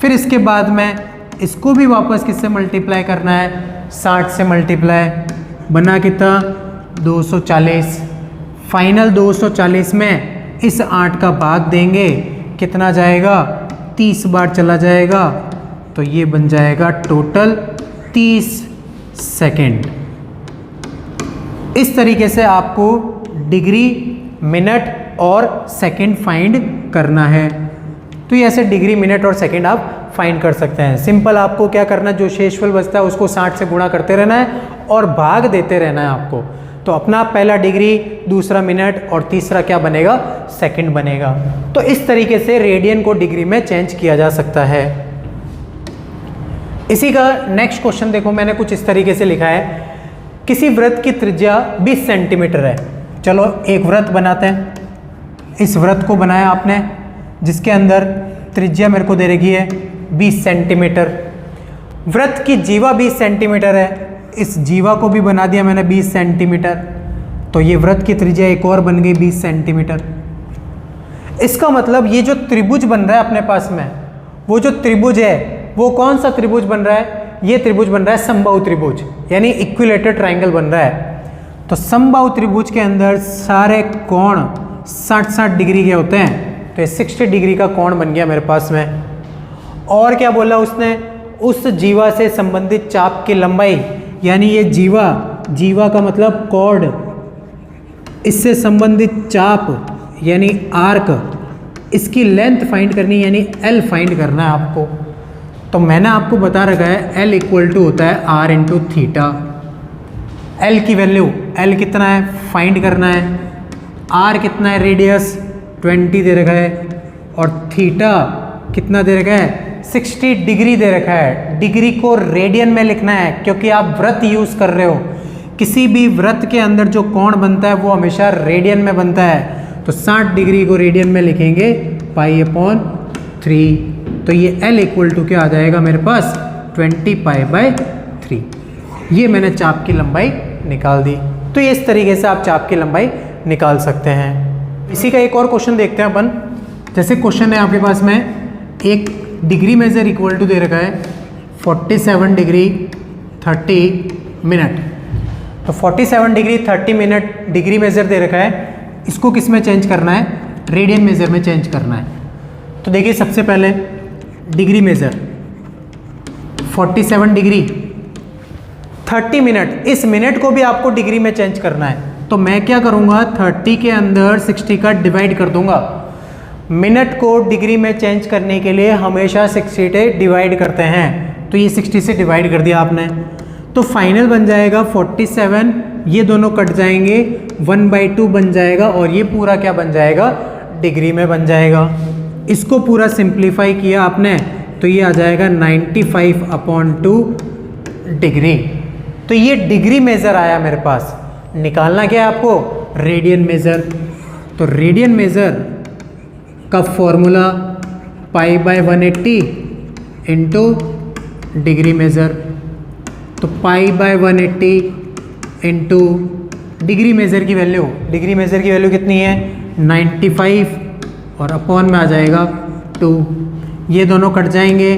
फिर इसके बाद में इसको भी वापस किससे मल्टीप्लाई करना है, 60 से मल्टीप्लाई, बना कितना 240। फाइनल 240 में इस 8 का भाग देंगे, कितना जाएगा 30 बार चला जाएगा, तो ये बन जाएगा टोटल 30 सेकेंड। इस तरीके से आपको डिग्री, मिनट और सेकंड फाइंड करना है। तो ये ऐसे डिग्री, मिनट और सेकंड आप फाइंड कर सकते हैं। सिंपल आपको क्या करना है, जो शेषफल बचता है उसको 60 से गुणा करते रहना है और भाग देते रहना है आपको। तो अपना पहला डिग्री, दूसरा मिनट और तीसरा क्या बनेगा, सेकंड बनेगा। तो इस तरीके से रेडियन को डिग्री में चेंज किया जा सकता है। इसी का नेक्स्ट क्वेश्चन देखो, मैंने कुछ इस तरीके से लिखा है, किसी वृत्त की त्रिज्या 20 सेंटीमीटर है। चलो एक वृत्त बनाते हैं। इस वृत्त को बनाया आपने, जिसके अंदर त्रिज्या मेरे को दे रखी है 20 सेंटीमीटर। वृत्त की जीवा 20 सेंटीमीटर है, इस जीवा को भी बना दिया मैंने 20 सेंटीमीटर। तो ये वृत्त की त्रिज्या एक और बन गई 20 सेंटीमीटर। इसका मतलब ये जो त्रिभुज बन रहा है अपने पास में, वो जो त्रिभुज है वो कौन सा त्रिभुज बन रहा है, ये त्रिभुज बन रहा है समबाहु त्रिभुज, यानी इक्विलेटरल ट्रायंगल बन रहा है। तो समबाहु त्रिभुज के अंदर सारे कोण 60-60 डिग्री के होते हैं। तो ये 60 डिग्री का कोण बन गया मेरे पास में। और क्या बोला उसने, उस जीवा से संबंधित चाप की लंबाई, यानी ये जीवा, जीवा का मतलब कॉर्ड, इससे संबंधित चाप यानी आर्क, इसकी लेंथ फाइंड करनी यानी एल फाइंड करना है आपको। तो मैंने आपको बता रखा है एल इक्वल टू होता है आर इंटू थीटा। एल की वैल्यू, एल कितना है फाइंड करना है, आर कितना है रेडियस 20 दे रखा है, और थीटा कितना दे रखा है 60 डिग्री दे रखा है। डिग्री को रेडियन में लिखना है क्योंकि आप वृत्त यूज़ कर रहे हो। किसी भी वृत्त के अंदर जो कोण बनता है वो हमेशा रेडियन में बनता है। तो 60 डिग्री को रेडियन में लिखेंगे π/3। तो ये L इक्वल टू क्या आ जाएगा मेरे पास 20 π/3। ये मैंने चाप की लंबाई निकाल दी। तो ये इस तरीके से आप चाप की लंबाई निकाल सकते हैं। इसी का एक और क्वेश्चन देखते हैं अपन। जैसे क्वेश्चन है आपके पास में, एक डिग्री मेजर इक्वल टू दे रखा है 47 डिग्री 30 मिनट। तो 47 डिग्री 30 मिनट डिग्री मेजर दे रखा है, इसको किस में चेंज करना है, रेडियन मेजर में चेंज करना है। तो देखिए सबसे पहले डिग्री मेजर 47 डिग्री 30 मिनट, इस मिनट को भी आपको डिग्री में चेंज करना है। तो मैं क्या करूँगा, 30 के अंदर 60 का डिवाइड कर दूंगा। मिनट को डिग्री में चेंज करने के लिए हमेशा 60 से डिवाइड करते हैं। तो ये 60 से डिवाइड कर दिया आपने, तो फाइनल बन जाएगा 47, ये दोनों कट जाएंगे 1/2 बन जाएगा, और ये पूरा क्या बन जाएगा डिग्री में बन जाएगा। इसको पूरा सिंप्लीफाई किया आपने तो ये आ जाएगा 95/2 डिग्री। तो ये डिग्री मेज़र आया मेरे पास। निकालना क्या है आपको, रेडियन मेज़र। तो रेडियन मेज़र का फॉर्मूला π/180 इंटू डिग्री मेज़र। तो π/180 इंटू डिग्री मेज़र की वैल्यू, डिग्री मेज़र की वैल्यू कितनी है 95, और अपॉन में आ जाएगा 2। ये दोनों कट जाएंगे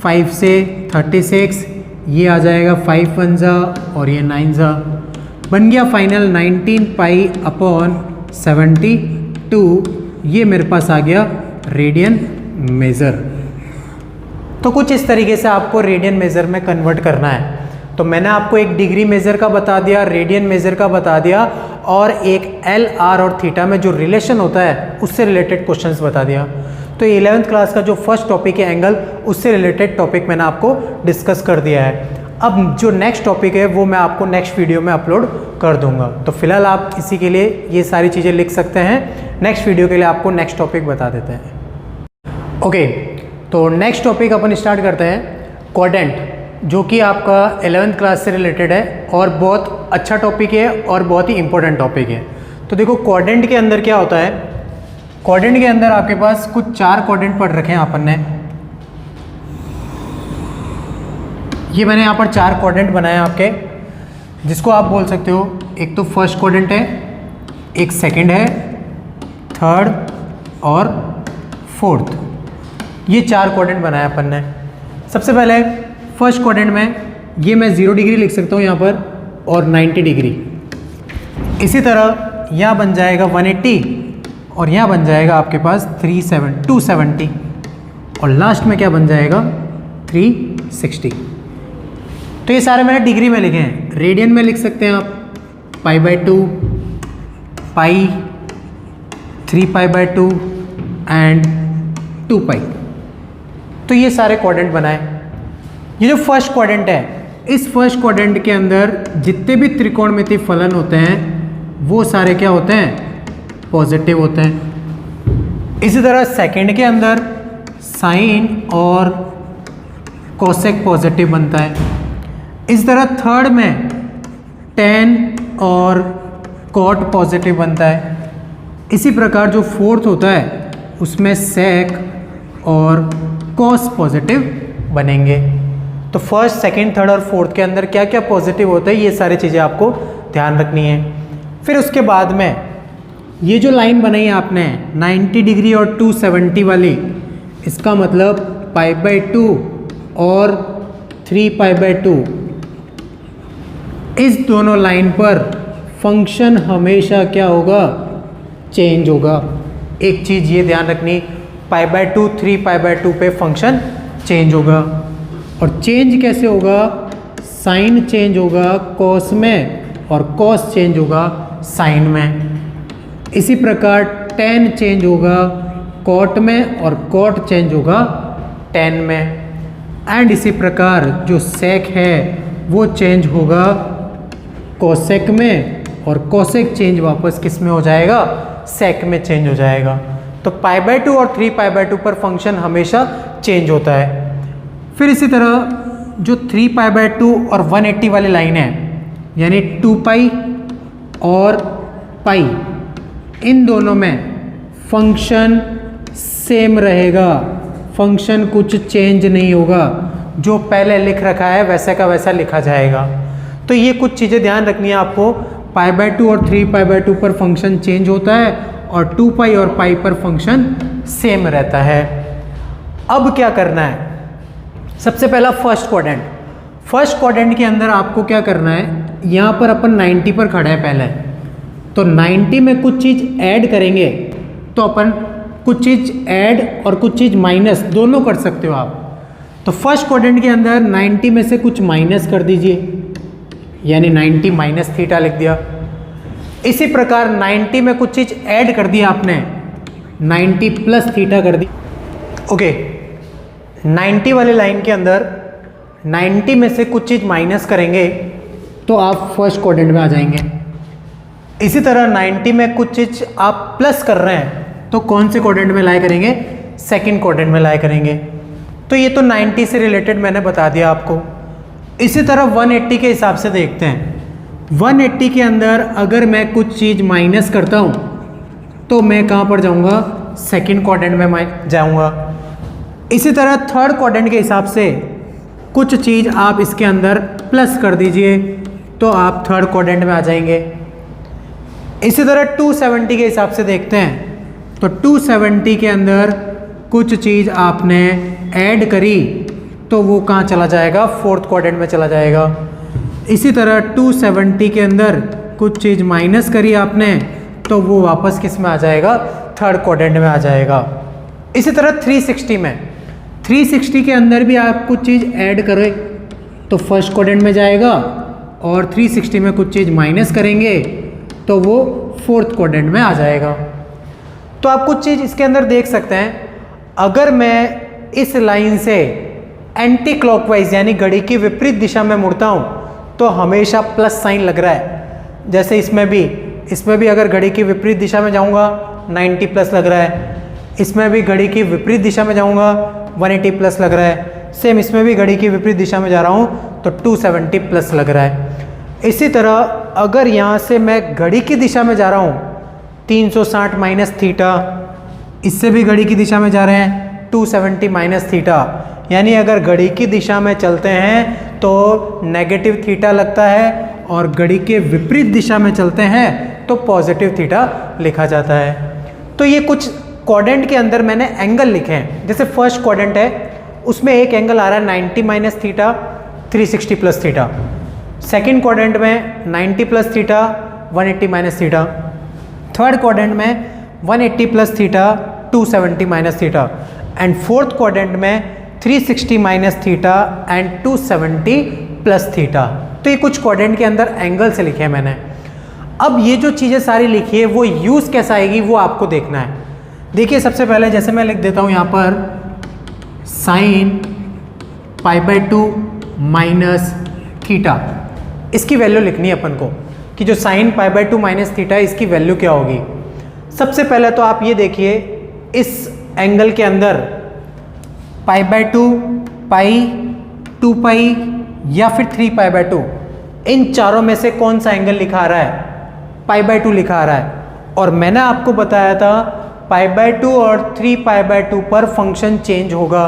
5 से 36, ये आ जाएगा 5 1 जा और ये 9 जा, बन गया फाइनल 19 π/72। ये मेरे पास आ गया रेडियन मेज़र। तो कुछ इस तरीके से आपको रेडियन मेज़र में कन्वर्ट करना है। तो मैंने आपको एक डिग्री मेज़र का बता दिया, रेडियन मेज़र का बता दिया, और एक एल, आर और थीटा में जो रिलेशन होता है उससे रिलेटेड क्वेश्चंस बता दिया। तो 11th क्लास का जो फर्स्ट टॉपिक है एंगल, उससे रिलेटेड टॉपिक मैंने आपको डिस्कस कर दिया है। अब जो नेक्स्ट टॉपिक है वो मैं आपको नेक्स्ट वीडियो में अपलोड कर दूंगा। तो फिलहाल आप इसी के लिए ये सारी चीज़ें लिख सकते हैं। नेक्स्ट वीडियो के लिए आपको नेक्स्ट टॉपिक बता देते हैं। ओके, तो नेक्स्ट टॉपिक अपन स्टार्ट करते हैं, क्वाड्रेंट, जो कि आपका 11th क्लास से रिलेटेड है और बहुत अच्छा टॉपिक है और बहुत ही इंपॉर्टेंट टॉपिक है। तो देखो क्वाड्रेंट के अंदर क्या होता है, क्वाड्रेंट के अंदर आपके पास कुछ 4 क्वाड्रेंट पढ़ रखे हैं अपन ने। ये मैंने यहाँ पर 4 क्वाड्रेंट बनाए हैं आपके, जिसको आप बोल सकते हो, एक तो फर्स्ट क्वाड्रेंट है, एक सेकंड है, थर्ड और फोर्थ। ये 4 क्वाड्रेंट बनाया अपन ने। सबसे पहले फर्स्ट क्वाड्रेंट में ये मैं 0 डिग्री लिख सकता हूँ यहाँ पर, और 90 डिग्री। इसी तरह यहाँ बन जाएगा 180, और यहाँ बन जाएगा आपके पास 270, और लास्ट में क्या बन जाएगा 360। तो ये सारे मैंने डिग्री में लिखे हैं। रेडियन में लिख सकते हैं आप π/2, पाई, 3π/2 एंड 2π। तो ये सारे क्वाड्रेंट बनाए। ये जो फर्स्ट क्वाड्रेंट है, इस फर्स्ट क्वाड्रेंट के अंदर जितने भी त्रिकोणमितीय फलन होते हैं वो सारे क्या होते हैं, पॉजिटिव होते हैं। इसी तरह सेकंड के अंदर साइन और कोसेक पॉजिटिव बनता है। इस तरह थर्ड में टेन और कॉट पॉजिटिव बनता है। इसी प्रकार जो फोर्थ होता है उसमें सेक और कॉस पॉजिटिव बनेंगे। तो फर्स्ट, सेकंड, थर्ड और फोर्थ के अंदर क्या क्या पॉजिटिव होता है, ये सारी चीज़ें आपको ध्यान रखनी है। फिर उसके बाद में ये जो लाइन बनाई है आपने 90 डिग्री और 270 वाली, इसका मतलब π/2 और 3π/2, इस दोनों लाइन पर फंक्शन हमेशा क्या होगा, चेंज होगा। एक चीज़ ये ध्यान रखनी, π/2, 3π/2 पे फंक्शन चेंज होगा। और चेंज कैसे होगा, साइन चेंज होगा कॉस में और कॉस चेंज होगा साइन में। इसी प्रकार टेन चेंज होगा कॉट में और कॉट चेंज होगा टेन में। एंड इसी प्रकार जो सेक है वो चेंज होगा कोसेक में, और कोसेक चेंज वापस किस में हो जाएगा, सेक में चेंज हो जाएगा। तो π/2 और 3π/2 पर फंक्शन हमेशा चेंज होता है। फिर इसी तरह जो 3π/2 और 180 वाली लाइन है, यानी 2π और पाई, इन दोनों में फंक्शन सेम रहेगा, फंक्शन कुछ चेंज नहीं होगा। जो पहले लिख रखा है वैसे का वैसा लिखा जाएगा। तो ये कुछ चीज़ें ध्यान रखनी है आपको। π/2 और 3π/2 पर फंक्शन चेंज होता है और 2π और पाई पर फंक्शन सेम रहता है। अब क्या करना है, सबसे पहला फर्स्ट क्वाड्रेंट। फर्स्ट क्वाड्रेंट के अंदर आपको क्या करना है, यहाँ पर अपन 90 पर खड़े हैं पहले, तो 90 में कुछ चीज़ ऐड करेंगे, तो अपन कुछ चीज़ ऐड और कुछ चीज़ माइनस दोनों कर सकते हो आप। तो फर्स्ट क्वाड्रेंट के अंदर 90 में से कुछ माइनस कर दीजिए, यानी 90 माइनस थीटा लिख दिया। इसी प्रकार 90 में कुछ चीज़ ऐड कर दिया आपने, 90 प्लस थीटा कर दी। ओके, 90 वाली लाइन के अंदर 90 में से कुछ चीज़ माइनस करेंगे तो आप फर्स्ट क्वाड्रेंट में आ जाएंगे। इसी तरह 90 में कुछ चीज़ आप प्लस कर रहे हैं तो कौन से क्वाड्रेंट में लाया करेंगे, सेकंड क्वाड्रेंट में लाया करेंगे। तो ये तो 90 से रिलेटेड मैंने बता दिया आपको। इसी तरह 180 के हिसाब से देखते हैं। 180 के अंदर अगर मैं कुछ चीज़ माइनस करता हूँ तो मैं कहाँ पर जाऊँगा, सेकंड क्वाड्रेंट में जाऊँगा। इसी तरह थर्ड क्वाड्रेंट के हिसाब से कुछ चीज़ आप इसके अंदर प्लस कर दीजिए तो आप थर्ड क्वाड्रेंट में आ जाएंगे। इसी तरह 270 के हिसाब से देखते हैं, तो 270 के अंदर कुछ चीज़ आपने ऐड करी तो वो कहाँ चला जाएगा, फोर्थ क्वाड्रेंट में चला जाएगा। इसी तरह 270 के अंदर कुछ चीज़ माइनस करी आपने तो वो वापस किस में आ जाएगा, थर्ड क्वाड्रेंट में आ जाएगा। इसी तरह 360 में 360 के अंदर भी आप कुछ चीज़ ऐड करें तो फर्स्ट क्वाड्रेंट में जाएगा, और 360 में कुछ चीज़ माइनस करेंगे तो वो फोर्थ क्वाड्रेंट में आ जाएगा। तो आप कुछ चीज़ इसके अंदर देख सकते हैं। अगर मैं इस लाइन से एंटी क्लॉकवाइज यानी घड़ी की विपरीत दिशा में मुड़ता हूँ तो हमेशा प्लस साइन लग रहा है। जैसे इसमें भी अगर घड़ी की विपरीत दिशा में जाऊँगा 90 प्लस लग रहा है, इसमें भी घड़ी की विपरीत दिशा में जाऊँगा 180 प्लस लग रहा है, सेम इसमें भी घड़ी की विपरीत दिशा में जा रहा हूँ तो 270 प्लस लग रहा है। इसी तरह अगर यहाँ से मैं घड़ी की दिशा में जा रहा हूँ 360 माइनस थीटा, इससे भी घड़ी की दिशा में जा रहे हैं 270 माइनस थीटा, यानी अगर घड़ी की दिशा में चलते हैं तो नेगेटिव थीटा लगता है, और घड़ी के विपरीत दिशा में चलते हैं तो पॉजिटिव थीटा लिखा जाता है। तो ये कुछ क्वाड्रेंट के अंदर मैंने एंगल लिखे हैं। जैसे फर्स्ट क्वाड्रेंट है उसमें एक एंगल आ रहा है 90 minus theta 360 plus theta, second quadrant में 90 plus theta 180 minus theta, third quadrant में 180 plus theta 270 minus theta, and fourth quadrant में 360 minus theta and 270 plus theta. तो ये कुछ क्वाड्रेंट के अंदर एंगल से लिखे हैं मैंने। अब ये जो चीज़ें सारी लिखी है वो यूज़ कैसा आएगी वो आपको देखना है। देखिए सबसे पहले जैसे मैं लिख देता हूँ यहाँ पर साइन π/2 माइनस थीटा, इसकी वैल्यू लिखनी है अपन को कि जो साइन π/2 माइनस थीटा है इसकी वैल्यू क्या होगी। सबसे पहले तो आप ये देखिए इस एंगल के अंदर π/2 पाई 2 पाई या फिर 3π/2 इन चारों में से कौन सा एंगल लिखा आ रहा है, π/2 लिखा आ रहा है। और मैंने आपको बताया था π/2 और 3π/2 पर फंक्शन चेंज होगा।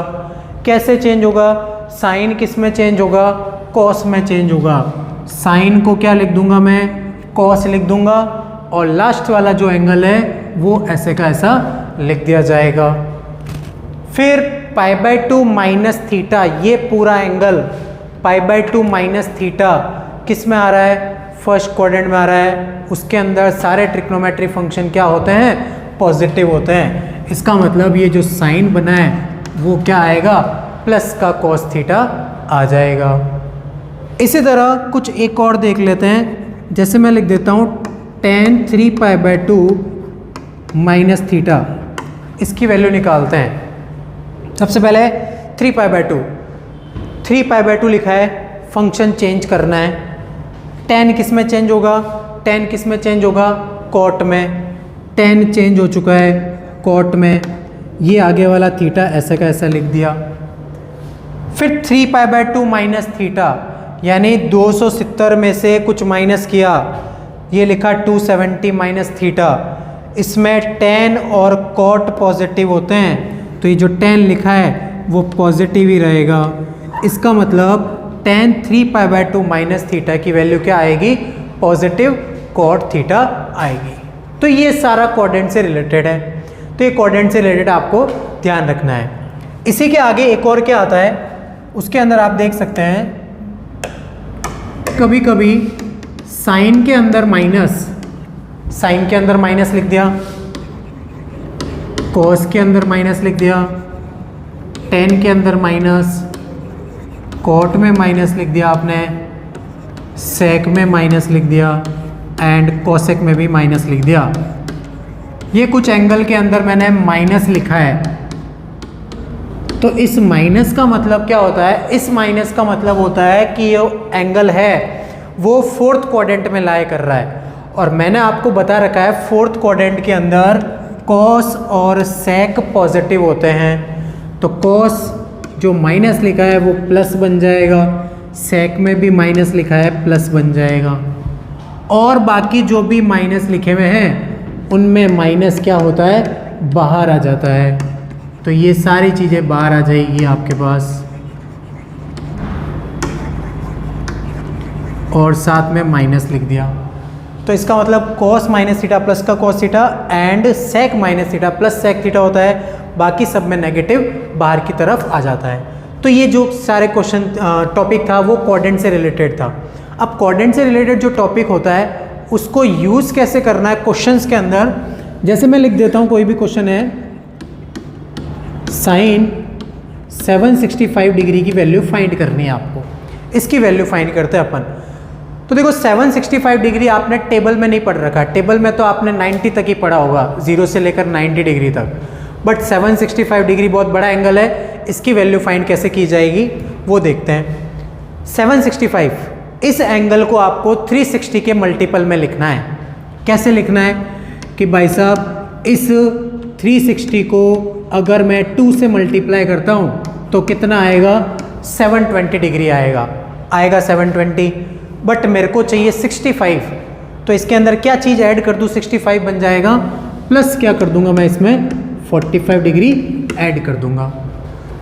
कैसे चेंज होगा, साइन किस में चेंज होगा, कॉस में चेंज होगा। साइन को क्या लिख दूंगा मैं, कॉस लिख दूंगा, और लास्ट वाला जो एंगल है वो ऐसे का ऐसा लिख दिया जाएगा। फिर π/2 माइनस थीटा, ये पूरा एंगल π/2 माइनस थीटा किस में आ रहा है, फर्स्ट क्वाड्रेंट में आ रहा है। उसके अंदर सारे ट्रिग्नोमेट्री फंक्शन क्या होते हैं, पॉजिटिव होते हैं। इसका मतलब ये जो साइन बना है वो क्या आएगा, प्लस का कॉस थीटा आ जाएगा। इसी तरह कुछ एक और देख लेते हैं। जैसे मैं लिख देता हूँ tan 3π/2 माइनस थीटा, इसकी वैल्यू निकालते हैं। सबसे पहले 3π/2 लिखा है, फंक्शन चेंज करना है। tan किस में चेंज होगा, tan किस में चेंज होगा, कॉट में। tan चेंज हो चुका है कॉट में, ये आगे वाला थीटा ऐसा का ऐसा लिख दिया। फिर 3π/2 माइनस थीटा, यानी 270 में से कुछ माइनस किया, ये लिखा 270 माइनस थीटा। इसमें tan और कॉट पॉजिटिव होते हैं तो ये जो tan लिखा है वो पॉजिटिव ही रहेगा। इसका मतलब tan 3π/2 माइनस थीटा की वैल्यू क्या आएगी, पॉजिटिव कॉट थीटा आएगी। तो ये सारा क्वाड्रेंट से रिलेटेड है। तो ये क्वाड्रेंट से रिलेटेड आपको ध्यान रखना है। इसी के आगे एक और क्या आता है, उसके अंदर आप देख सकते हैं कभी कभी साइन के अंदर माइनस, साइन के अंदर माइनस लिख दिया, कॉस के अंदर माइनस लिख दिया, tan के अंदर माइनस, कॉट में माइनस लिख दिया आपने, सेक में माइनस लिख दिया, एंड कोसेक में भी माइनस लिख दिया। ये कुछ एंगल के अंदर मैंने माइनस लिखा है। तो इस माइनस का मतलब क्या होता है, इस माइनस का मतलब होता है कि ये एंगल है वो फोर्थ क्वाड्रेंट में लाई कर रहा है। और मैंने आपको बता रखा है फोर्थ क्वाड्रेंट के अंदर कॉस और सेक पॉजिटिव होते हैं। तो कॉस जो माइनस लिखा है वो प्लस बन जाएगा, सेक में भी माइनस लिखा है प्लस बन जाएगा, और बाकी जो भी माइनस लिखे हुए हैं उनमें माइनस क्या होता है, बाहर आ जाता है। तो ये सारी चीज़ें बाहर आ जाएगी आपके पास, और साथ में माइनस लिख दिया। तो इसका मतलब कॉस माइनस थीटा प्लस का cos theta and sec minus theta plus sec theta होता है। बाकी सब में नेगेटिव बाहर की तरफ आ जाता है। तो ये जो सारे क्वेश्चन टॉपिक था वो क्वाड्रेंट से रिलेटेड था। अब क्वाड्रेंट से रिलेटेड जो टॉपिक होता है उसको यूज़ कैसे करना है क्वेश्चंस के अंदर। जैसे मैं लिख देता हूँ कोई भी क्वेश्चन है, साइन 765 डिग्री की वैल्यू फाइंड करनी है आपको। इसकी वैल्यू फाइंड करते हैं अपन। तो देखो 765 डिग्री आपने टेबल में नहीं पढ़ रखा, टेबल में तो आपने 90 तक ही पढ़ा होगा, 0 से लेकर 90 डिग्री तक, बट 765 डिग्री बहुत बड़ा एंगल है, इसकी वैल्यू फाइंड कैसे की जाएगी वो देखते हैं। 765, इस एंगल को आपको 360 के मल्टीपल में लिखना है। कैसे लिखना है कि भाई साहब इस 360 को अगर मैं 2 से मल्टीप्लाई करता हूँ तो कितना आएगा, 720 डिग्री आएगा 720, बट मेरे को चाहिए 65, तो इसके अंदर क्या चीज़ ऐड कर दूँ, 65 बन जाएगा, प्लस क्या कर दूंगा मैं इसमें 45 डिग्री ऐड कर दूंगा।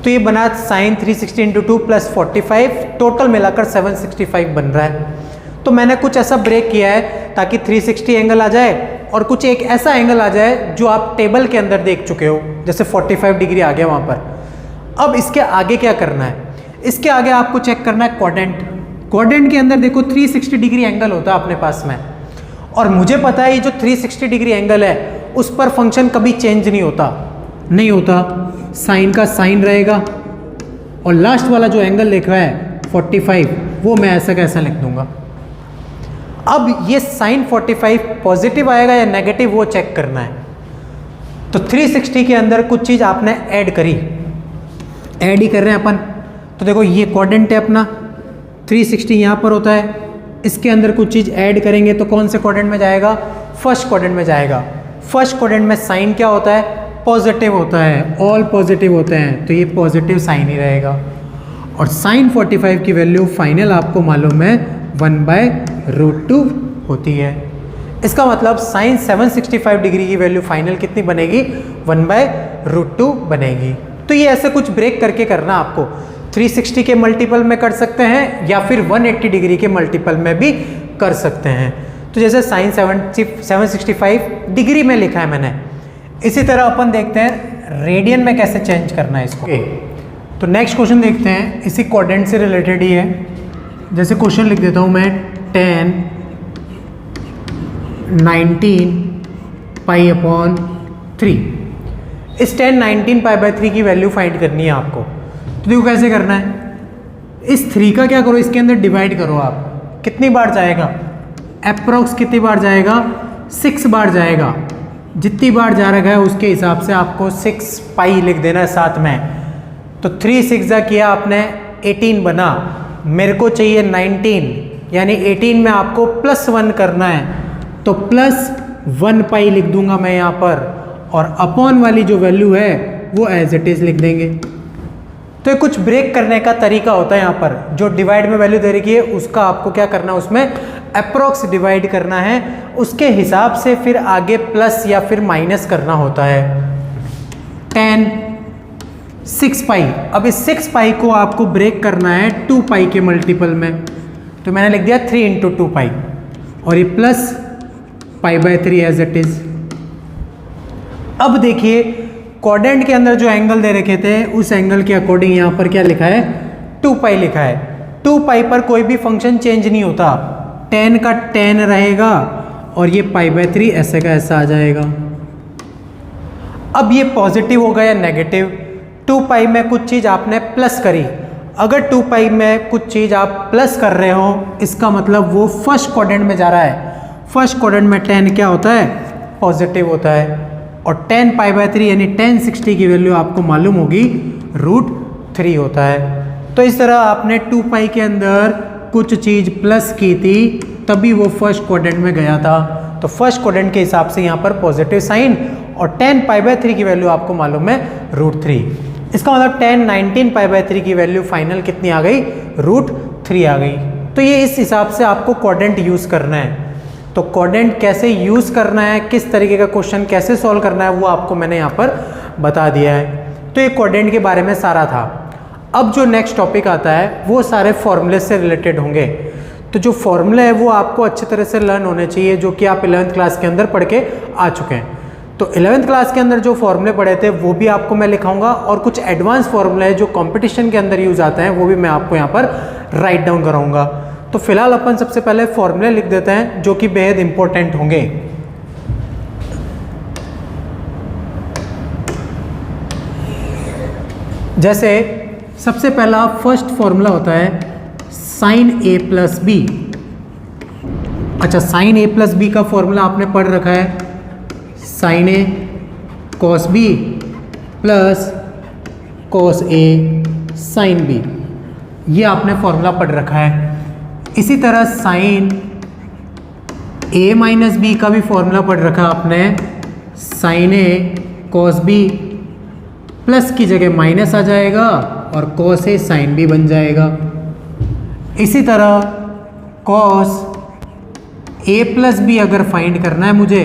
तो ये बना साइन 360 इंटू 2 प्लस 45, टोटल मिलाकर 765 बन रहा है। तो मैंने कुछ ऐसा ब्रेक किया है ताकि 360 एंगल आ जाए और कुछ एक ऐसा एंगल आ जाए जो आप टेबल के अंदर देख चुके हो, जैसे 45 डिग्री आ गया वहाँ पर। अब इसके आगे क्या करना है, इसके आगे आपको चेक करना है क्वाड्रेंट। क्वाड्रेंट के अंदर देखो 360 डिग्री एंगल होता है अपने पास में, और मुझे पता है ये जो 360 डिग्री एंगल है उस पर फंक्शन कभी चेंज नहीं होता, साइन का साइन रहेगा, और लास्ट वाला जो एंगल लिखा है 45 वो मैं ऐसा कैसा लिख दूंगा। अब ये साइन 45 पॉजिटिव आएगा या नेगेटिव वो चेक करना है। तो 360 के अंदर कुछ चीज़ आपने ऐड करी, ऐड ही कर रहे हैं अपन। तो देखो ये क्वाड्रेंट है अपना, 360 यहाँ पर होता है, इसके अंदर कुछ चीज़ ऐड करेंगे तो कौन से क्वाड्रेंट में जाएगा, फर्स्ट क्वाड्रेंट में जाएगा। फर्स्ट क्वाड्रेंट में साइन क्या होता है, पॉजिटिव होता है, ऑल पॉजिटिव होते हैं, तो ये पॉजिटिव साइन ही रहेगा। और साइन 45 की वैल्यू फाइनल आपको मालूम है 1/√2 होती है। इसका मतलब साइन 765 डिग्री की वैल्यू फाइनल कितनी बनेगी, 1/√2 बनेगी। तो ये ऐसे कुछ ब्रेक करके करना आपको, 360 के मल्टीपल में कर सकते हैं या फिर 180 डिग्री के मल्टीपल में भी कर सकते हैं। तो जैसे साइन 765 डिग्री में लिखा है मैंने, इसी तरह अपन देखते हैं रेडियन में कैसे चेंज करना है इसको। तो नेक्स्ट क्वेश्चन देखते हैं, इसी क्वाड्रेंट से रिलेटेड ही है। जैसे क्वेश्चन लिख देता हूँ मैं 10 19 π/3। इस 10 19 π/3 की वैल्यू फाइंड करनी है आपको। तो देखो कैसे करना है, इस 3 का क्या करो, इसके अंदर डिवाइड करो आप, कितनी बार जाएगा, अप्रोक्स कितनी बार जाएगा, 6 बार जाएगा। जितनी बार जा रहा है उसके हिसाब से आपको 6 पाई लिख देना है साथ में। तो 3 6 किया आपने 18 बना, मेरे को चाहिए 19, यानी 18 में आपको +1 करना है, तो +1 पाई लिख दूंगा मैं यहाँ पर, और अपॉन वाली जो वैल्यू है वो एज इट इज़ लिख देंगे। तो ये कुछ ब्रेक करने का तरीका होता है यहाँ पर, जो डिवाइड में वैल्यू दे रखी है उसका आपको क्या करना है, उसमें अप्रोक्स डिवाइड करना है, उसके हिसाब से फिर आगे प्लस या फिर माइनस करना होता है। 10 6 पाई, अब इस 6 पाई को आपको ब्रेक करना है 2 पाई के मल्टीपल में, तो मैंने लिख दिया 3 इंटू 2 पाई, और ये प्लस π/3 एज इट इज। अब देखिए क्वाड्रेंट के अंदर जो एंगल दे रखे थे उस एंगल के अकॉर्डिंग यहाँ पर क्या लिखा है, 2 पाई लिखा है। 2 पाई पर कोई भी फंक्शन चेंज नहीं होता, 10 का 10 रहेगा और ये π/3 ऐसे का ऐसा आ जाएगा। अब ये पॉजिटिव होगा या नेगेटिव, 2 पाई में कुछ चीज़ आपने प्लस करी, अगर 2 पाई में कुछ चीज़ आप प्लस कर रहे हो इसका मतलब वो फर्स्ट क्वाड्रेंट में जा रहा है। फर्स्ट क्वाड्रेंट में 10 क्या होता है, पॉजिटिव होता है, और 10 π/3 यानी 1060 की वैल्यू आपको मालूम होगी √3 होता है। तो इस तरह आपने 2 पाई के अंदर कुछ चीज़ प्लस की थी तभी वो फर्स्ट क्वाड्रेंट में गया था, तो फर्स्ट क्वाड्रेंट के हिसाब से यहाँ पर पॉजिटिव साइन, और 10 π/3 की वैल्यू आपको मालूम है √3। इसका मतलब 10 19 π/3 की वैल्यू फाइनल कितनी आ गई, √3 आ गई। तो ये इस हिसाब से आपको क्वाड्रेंट यूज़ करना है। तो क्वाड्रेंट कैसे यूज़ करना है, किस तरीके का क्वेश्चन कैसे सॉल्व करना है वो आपको मैंने यहाँ पर बता दिया है। तो ये क्वाड्रेंट के बारे में सारा था। अब जो नेक्स्ट टॉपिक आता है वो सारे फॉर्मूले से रिलेटेड होंगे। तो जो फॉर्मूले है वो आपको अच्छी तरह से लर्न होने चाहिए, जो कि आप 11th क्लास के अंदर पढ़ के आ चुके हैं। तो 11th क्लास के अंदर जो फॉर्मूले पढ़े थे वो भी आपको मैं लिखाऊंगा, और कुछ एडवांस फॉर्मूले है जो कंपटीशन के अंदर यूज़ आते हैं वो भी मैं आपको यहाँ पर राइट डाउन कराऊंगा। तो फिलहाल अपन सबसे पहले फॉर्मूले लिख देते हैं जो कि बेहद इंपॉर्टेंट होंगे। जैसे सबसे पहला फर्स्ट फॉर्मूला होता है साइन ए प्लस बी। अच्छा, साइन ए प्लस बी का फॉर्मूला आपने पढ़ रखा है, sign A cos B plus cos A sine B, ये आपने फॉर्मूला पढ़ रखा है। इसी तरह साइन ए माइनस बी का भी फॉर्मूला पढ़ रखा आपने, साइन ए कॉस बी, प्लस की जगह माइनस आ जाएगा और कॉस ए साइन बी बन जाएगा। इसी तरह कॉस ए प्लस बी अगर फाइंड करना है मुझे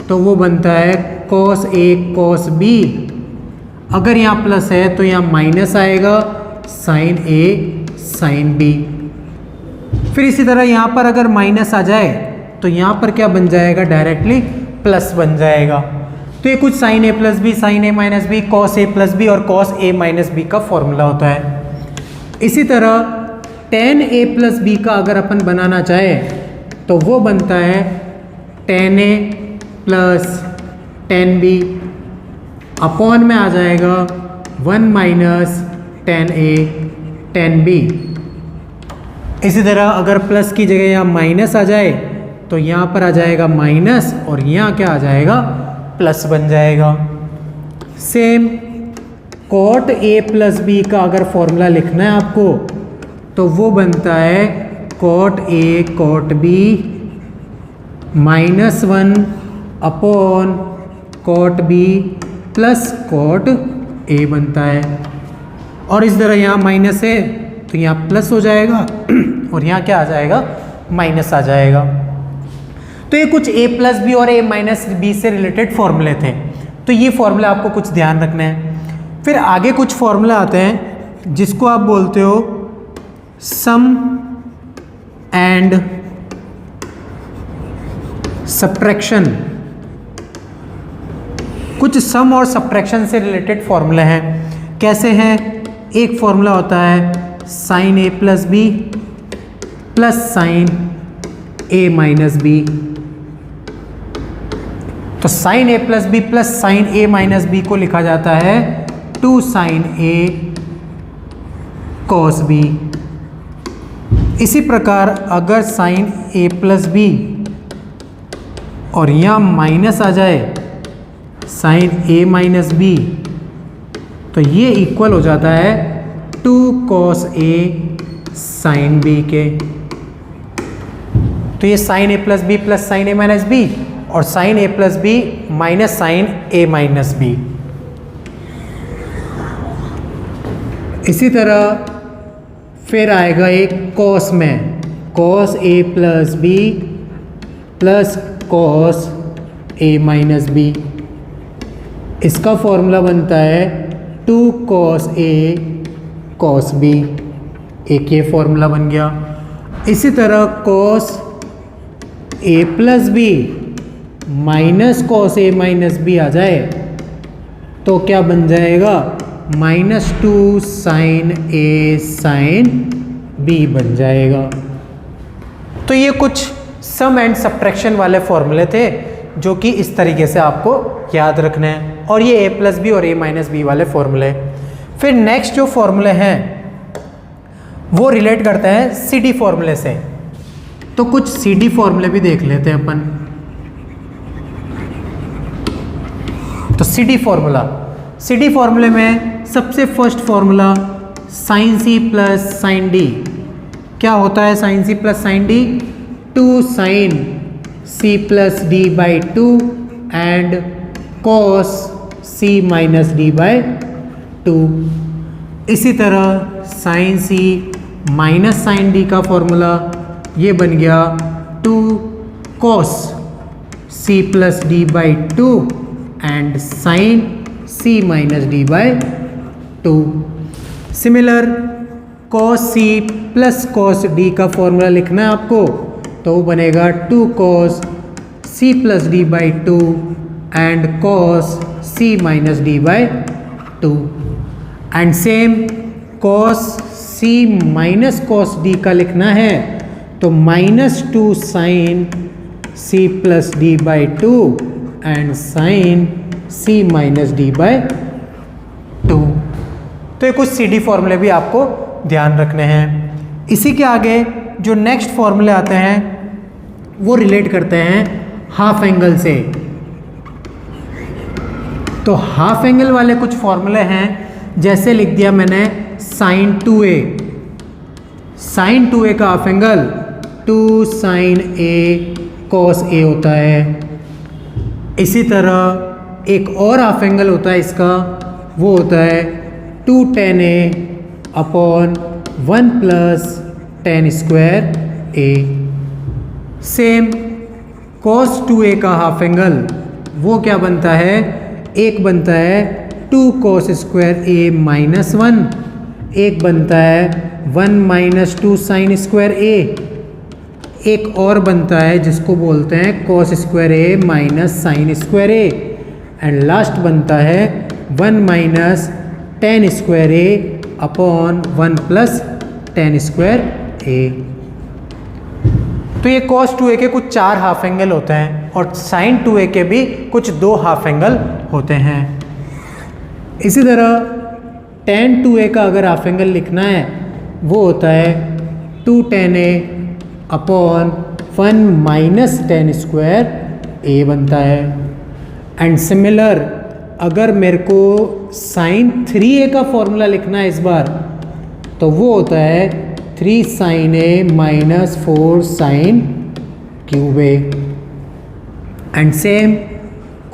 तो वो बनता है कॉस ए कॉस बी, अगर यहाँ प्लस है तो यहाँ माइनस आएगा, साइन ए साइन बी। फिर इसी तरह यहाँ पर अगर माइनस आ जाए तो यहाँ पर क्या बन जाएगा, डायरेक्टली प्लस बन जाएगा। तो ये कुछ sign A plus B, sign A minus B, cos A plus B और कॉस ए माइनस बी का फॉर्मूला होता है। इसी तरह टेन ए प्लस बी का अगर अपन बनाना चाहे तो वो बनता है टेन ए प्लस टेन बी, अपॉन में आ जाएगा 1 माइनस टेन ए टेन बी। इसी तरह अगर प्लस की जगह यहाँ माइनस आ जाए तो यहाँ पर आ जाएगा माइनस और यहाँ क्या आ जाएगा, प्लस बन जाएगा। Same cot a plus B का अगर फॉर्मूला लिखना है आपको तो वो बनता है cot A cot B -1 upon cot B plus cot A बनता है। और इस तरह यहाँ माइनस है तो यहाँ प्लस हो जाएगा और यहाँ क्या आ जाएगा, माइनस आ जाएगा। तो ये कुछ ए प्लस बी और ए माइनस बी से रिलेटेड फॉर्मूले थे, तो ये फॉर्मूले आपको कुछ ध्यान रखना है। फिर आगे कुछ फॉर्मूले आते हैं जिसको आप बोलते हो सम एंड सब्ट्रैक्शन। कुछ सम और सब्ट्रैक्शन से रिलेटेड फॉर्मूले हैं। कैसे हैं, एक फॉर्मूला होता है साइन ए प्लस बी प्लस साइन ए माइनस बी। तो साइन ए प्लस बी प्लस साइन ए माइनस बी को लिखा जाता है 2 साइन ए कॉस बी। इसी प्रकार अगर साइन ए प्लस बी और यहाँ माइनस आ जाए साइन ए माइनस बी तो ये इक्वल हो जाता है 2 कॉस ए साइन बी के। तो ये साइन ए प्लस बी प्लस साइन ए माइनस बी और साइन ए प्लस बी माइनस साइन ए माइनस बी। इसी तरह फिर आएगा एक कॉस में, cos A plus B plus cos A minus B. इसका फॉर्मूला बनता है 2 कॉस ए कॉस बी, एक ये फॉर्मूला बन गया। इसी तरह cos A plus B minus cos A minus B आ जाए तो क्या बन जाएगा, -2 साइन ए साइन बी बन जाएगा। तो ये कुछ सम एंड सब्ट्रैक्शन वाले फॉर्मूले थे जो कि इस तरीके से आपको याद रखने हैं, और ये ए प्लस बी और ए माइनस बी वाले फॉर्मूले। फिर नेक्स्ट जो फॉर्मूले हैं वो रिलेट करते हैं सी डी फॉर्मूले से। तो कुछ सी डी फॉर्मूले भी देख लेते हैं अपन। तो C D formula, C D फॉर्मूले में सबसे first formula sine C plus sine D. क्या होता है sine C plus sine D, 2 sine C plus D by 2 and cos C minus D by 2। इसी तरह sine C minus sine D का formula ये बन गया 2 cos C plus D by 2 and sine C minus D by 2। Similar cos C plus cos D का formula लिखना है आपको तो वो बनेगा 2 cos C plus D by 2 and cos C minus D by 2। And same cos C minus cos D का लिखना है तो -2 sine C plus D by 2 and sine C minus D by 2। तो ये कुछ CD फॉर्मूले भी आपको ध्यान रखने हैं। इसी के आगे जो नेक्स्ट फॉर्मूले आते हैं वो रिलेट करते हैं हाफ एंगल से। तो हाफ एंगल वाले कुछ फॉर्मूले हैं, जैसे लिख दिया मैंने sin 2a। sin 2a का half angle 2 sin a cos a होता है। इसी तरह एक और हाफ एंगल होता है इसका, वो होता है 2 tan a upon 1 plus tan square a। Same cos 2a का हाफ एंगल वो क्या बनता है, एक बनता है 2 cos स्क्वायर a माइनस 1, एक बनता है 1 माइनस 2 sin स्क्वायर a, एक और बनता है जिसको बोलते हैं cos square a minus sin square a, and last बनता है 1 minus tan square a upon 1 plus tan square a। तो ये cos 2a के कुछ 4 हाफ एंगल होते हैं और sin 2a के भी कुछ 2 हाफ एंगल होते हैं। इसी तरह tan 2a का अगर हाफ एंगल लिखना है वो होता है 2 tan a upon 1 minus tan square a बनता है। एंड सिमिलर अगर मेरे को sin 3a का फॉर्मूला लिखना है इस बार, तो वो होता है 3 sin a minus 4 sin cube a। And same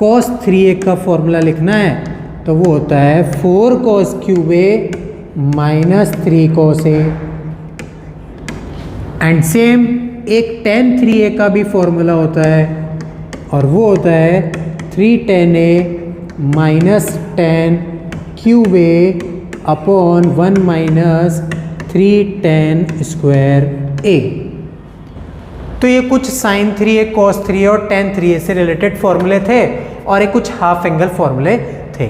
cos 3a का फॉर्मूला लिखना है तो वो होता है 4 cos cube a minus 3 cos a। And same एक tan 3a का भी फॉर्मूला होता है और वो होता है 3 tan a minus tan cube a upon 1 minus 3 tan square a। तो ये कुछ sin 3a, cos 3a और tan 3a से रिलेटेड फॉर्मूले थे और ये कुछ हाफ एंगल फॉर्मूले थे।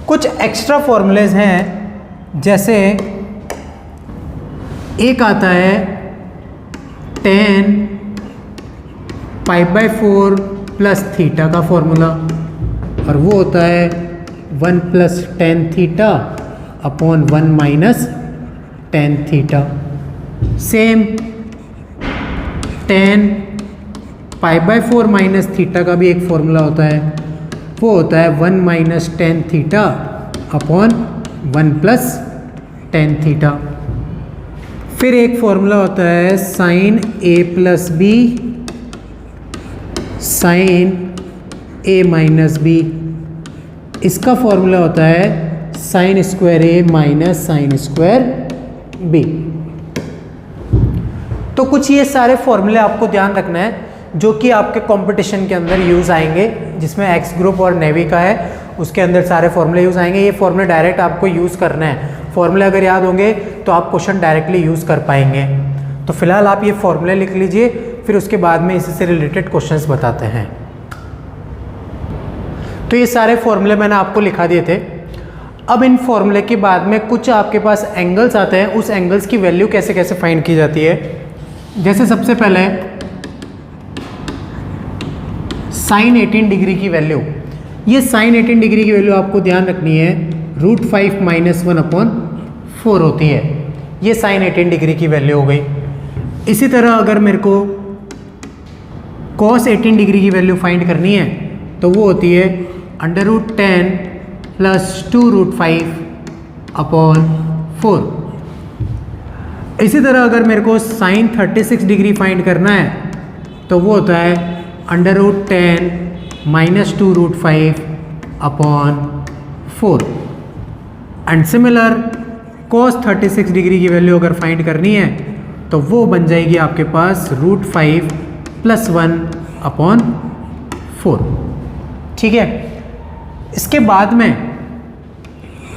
कुछ एक्स्ट्रा फॉर्मूलेज हैं, जैसे एक आता है tan π/4 प्लस थीटा का फॉर्मूला और वो होता है 1 plus tan theta upon 1 minus tan theta. Same tan π/4 minus theta का भी एक फॉर्मूला होता है, वो होता है 1 minus tan theta upon 1 plus tan theta. फिर एक फॉर्मूला होता है sin a plus b sin a minus b। इसका फॉर्मूला होता है sin square a minus sin square b। तो कुछ ये सारे फॉर्मूले आपको ध्यान रखना है जो कि आपके कंपटीशन के अंदर यूज़ आएंगे, जिसमें एक्स ग्रुप और नेवी का है उसके अंदर सारे फॉर्मूले यूज़ आएंगे। ये फॉर्मूले डायरेक्ट आपको यूज़ करना है। फॉर्मूले अगर याद होंगे तो आप क्वेश्चन डायरेक्टली यूज़ कर पाएंगे। तो फिलहाल आप ये फॉर्मूले लिख लीजिए, फिर उसके बाद में इसी से रिलेटेड क्वेश्चंस बताते हैं। तो ये सारे फॉर्मूले मैंने आपको लिखा दिए थे। अब इन फॉर्मूले के बाद में कुछ आपके पास एंगल्स आते हैं, उस एंगल्स की वैल्यू कैसे कैसे फाइंड की जाती है। जैसे सबसे पहले साइन 18 डिग्री की वैल्यू, ये साइन 18 डिग्री की वैल्यू आपको ध्यान रखनी है √5 माइनस 1/4 होती है। ये साइन 18 डिग्री की वैल्यू हो गई। इसी तरह अगर मेरे को cos 18 डिग्री की वैल्यू फाइंड करनी है तो वो होती है √10 प्लस 2√5/4। इसी तरह अगर मेरे को साइन 36 डिग्री फाइंड करना है तो वो होता है √10 minus 2√5/4। And similar cos 36 degree की वैल्यू अगर फाइंड करनी है तो वो बन जाएगी आपके पास √5 प्लस 1/4। ठीक है। इसके बाद में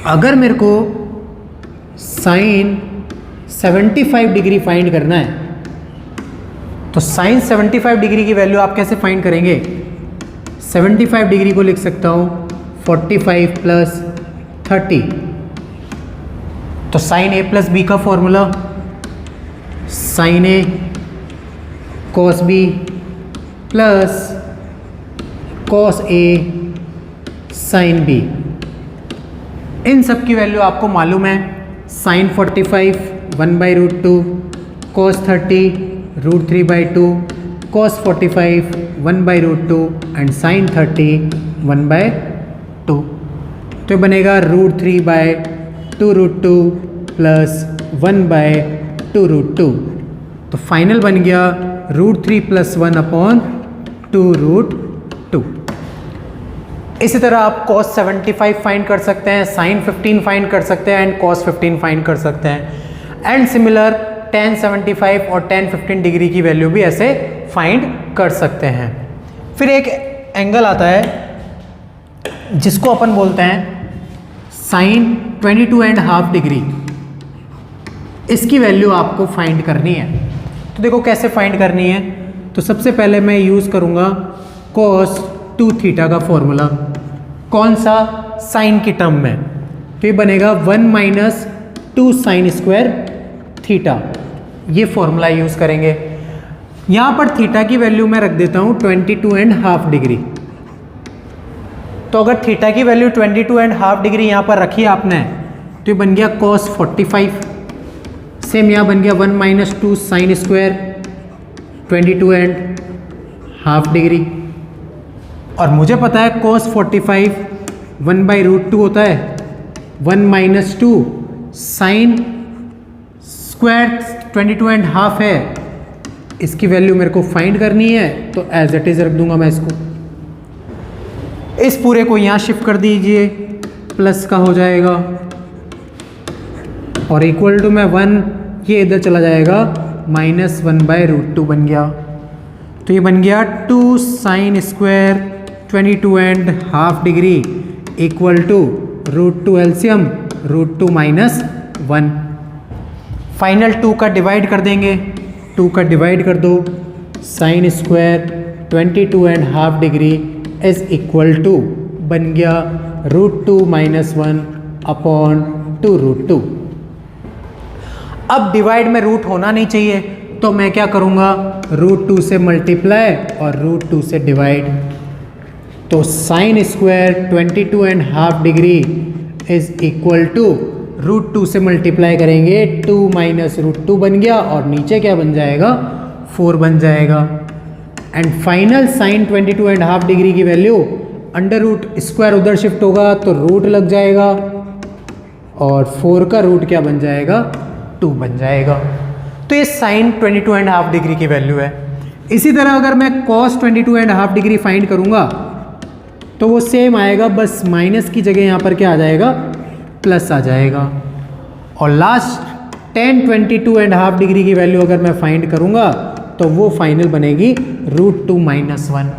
अगर मेरे को साइन 75 डिग्री फाइंड करना है तो साइन 75 डिग्री की वैल्यू आप कैसे फाइंड करेंगे। 75 डिग्री को लिख सकता हूँ 45 प्लस 30। तो साइन a प्लस बी का formula sine a cos b plus cos a sin b। इन सब की वैल्यू आपको मालूम है, sine 45 1/√2, cos 30 √3/2, cos 45 1/√2 and sine 30 1/2। तो ये बनेगा √3/2√2 प्लस 1/2√2। तो फाइनल बन गया √3 + 1/2√2। इसी तरह आप cos 75 फाइंड कर सकते हैं, sin 15 फाइंड कर सकते हैं एंड cos 15 फाइंड कर सकते हैं। एंड सिमिलर tan 75 और tan 15 डिग्री की वैल्यू भी ऐसे फाइंड कर सकते हैं। फिर एक एंगल आता है जिसको अपन बोलते हैं sin 22.5 डिग्री। इसकी वैल्यू आपको फाइंड करनी है। तो देखो कैसे फाइंड करनी है। तो सबसे पहले मैं यूज़ करूँगा cos 2 थीटा का फॉर्मूला। कौन सा? साइन की टर्म में। तो ये बनेगा 1 - 2 sin स्क्वायर थीटा। ये फॉर्मूला यूज़ करेंगे। यहाँ पर थीटा की वैल्यू मैं रख देता हूँ 22.5 डिग्री। तो अगर थीटा की वैल्यू 22.5 डिग्री यहाँ पर रखी आपने तो ये बन गया cos 45। सेम यहाँ बन गया 1 - 2 sin स्क्वायर 22.5 डिग्री। और मुझे पता है cos 45 1/√2 होता है, 1 - 2 sin स्क्वायर 22.5 है। इसकी वैल्यू मेरे को फाइंड करनी है, तो एज इट इज़ रख दूंगा मैं इसको। इस पूरे को यहाँ शिफ्ट कर दीजिए, प्लस का हो जाएगा और इक्वल टू में 1, ये इधर चला जाएगा, -1/√2 बन गया। तो ये बन गया 2 sin square 22.5 degree equal to √2 LCM √2 - 1। Final 2 का डिवाइड कर देंगे, 2 का डिवाइड कर दो, sine square 22.5 degree is equal to बन गया √2 - 1/2√2। अब डिवाइड में रूट होना नहीं चाहिए, तो मैं क्या करूँगा, √2 से मल्टीप्लाई और √2 से डिवाइड। तो sine square 22.5 degree is equal to √2 से मल्टीप्लाई करेंगे, 2 - √2 बन गया और नीचे क्या बन जाएगा, 4 बन जाएगा। एंड फाइनल साइन 22.5 डिग्री की वैल्यू √ स्क्वायर उधर शिफ्ट होगा तो रूट लग जाएगा और 4 का रूट क्या बन जाएगा, 2 बन जाएगा। तो ये साइन 22.5 डिग्री की वैल्यू है। इसी तरह अगर मैं cos 22.5 डिग्री फाइंड करूँगा तो वो सेम आएगा, बस माइनस की जगह यहाँ पर क्या आ जाएगा, प्लस आ जाएगा। और लास्ट tan 22.5 डिग्री की वैल्यू अगर मैं फाइंड करूँगा तो वो फाइनल बनेगी √2 - 1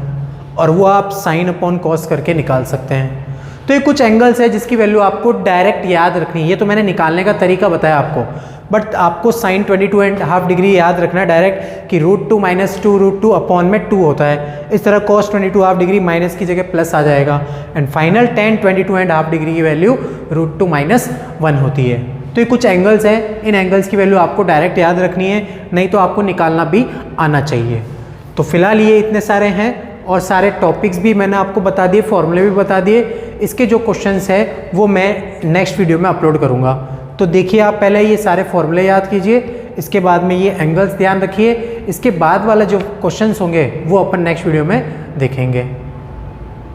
और वो आप साइन अपॉन कॉस करके निकाल सकते हैं। तो ये कुछ एंगल्स है जिसकी वैल्यू आपको डायरेक्ट याद रखनी है। ये तो मैंने निकालने का तरीका बताया आपको, बट आपको साइन 22.5 डिग्री याद रखना है डायरेक्ट कि √2 - 2 √2 अपॉन में 2 होता है। इस तरह cos 22.5 डिग्री माइनस की जगह प्लस आ जाएगा एंड फाइनल tan 22.5 डिग्री की वैल्यू √2 - 1 होती है। तो ये कुछ एंगल्स हैं, इन एंगल्स की वैल्यू आपको डायरेक्ट याद रखनी है, नहीं तो आपको निकालना भी आना चाहिए। तो फिलहाल ये इतने सारे हैं और सारे टॉपिक्स भी मैंने आपको बता दिए, फॉर्मूले भी बता दिए। इसके जो क्वेश्चंस है वो मैं नेक्स्ट वीडियो में अपलोड करूँगा। तो देखिए, आप पहले ये सारे फॉर्मूले याद कीजिए, इसके बाद में ये एंगल्स ध्यान रखिए, इसके बाद वाला जो क्वेश्चंस होंगे वो अपन नेक्स्ट वीडियो में देखेंगे।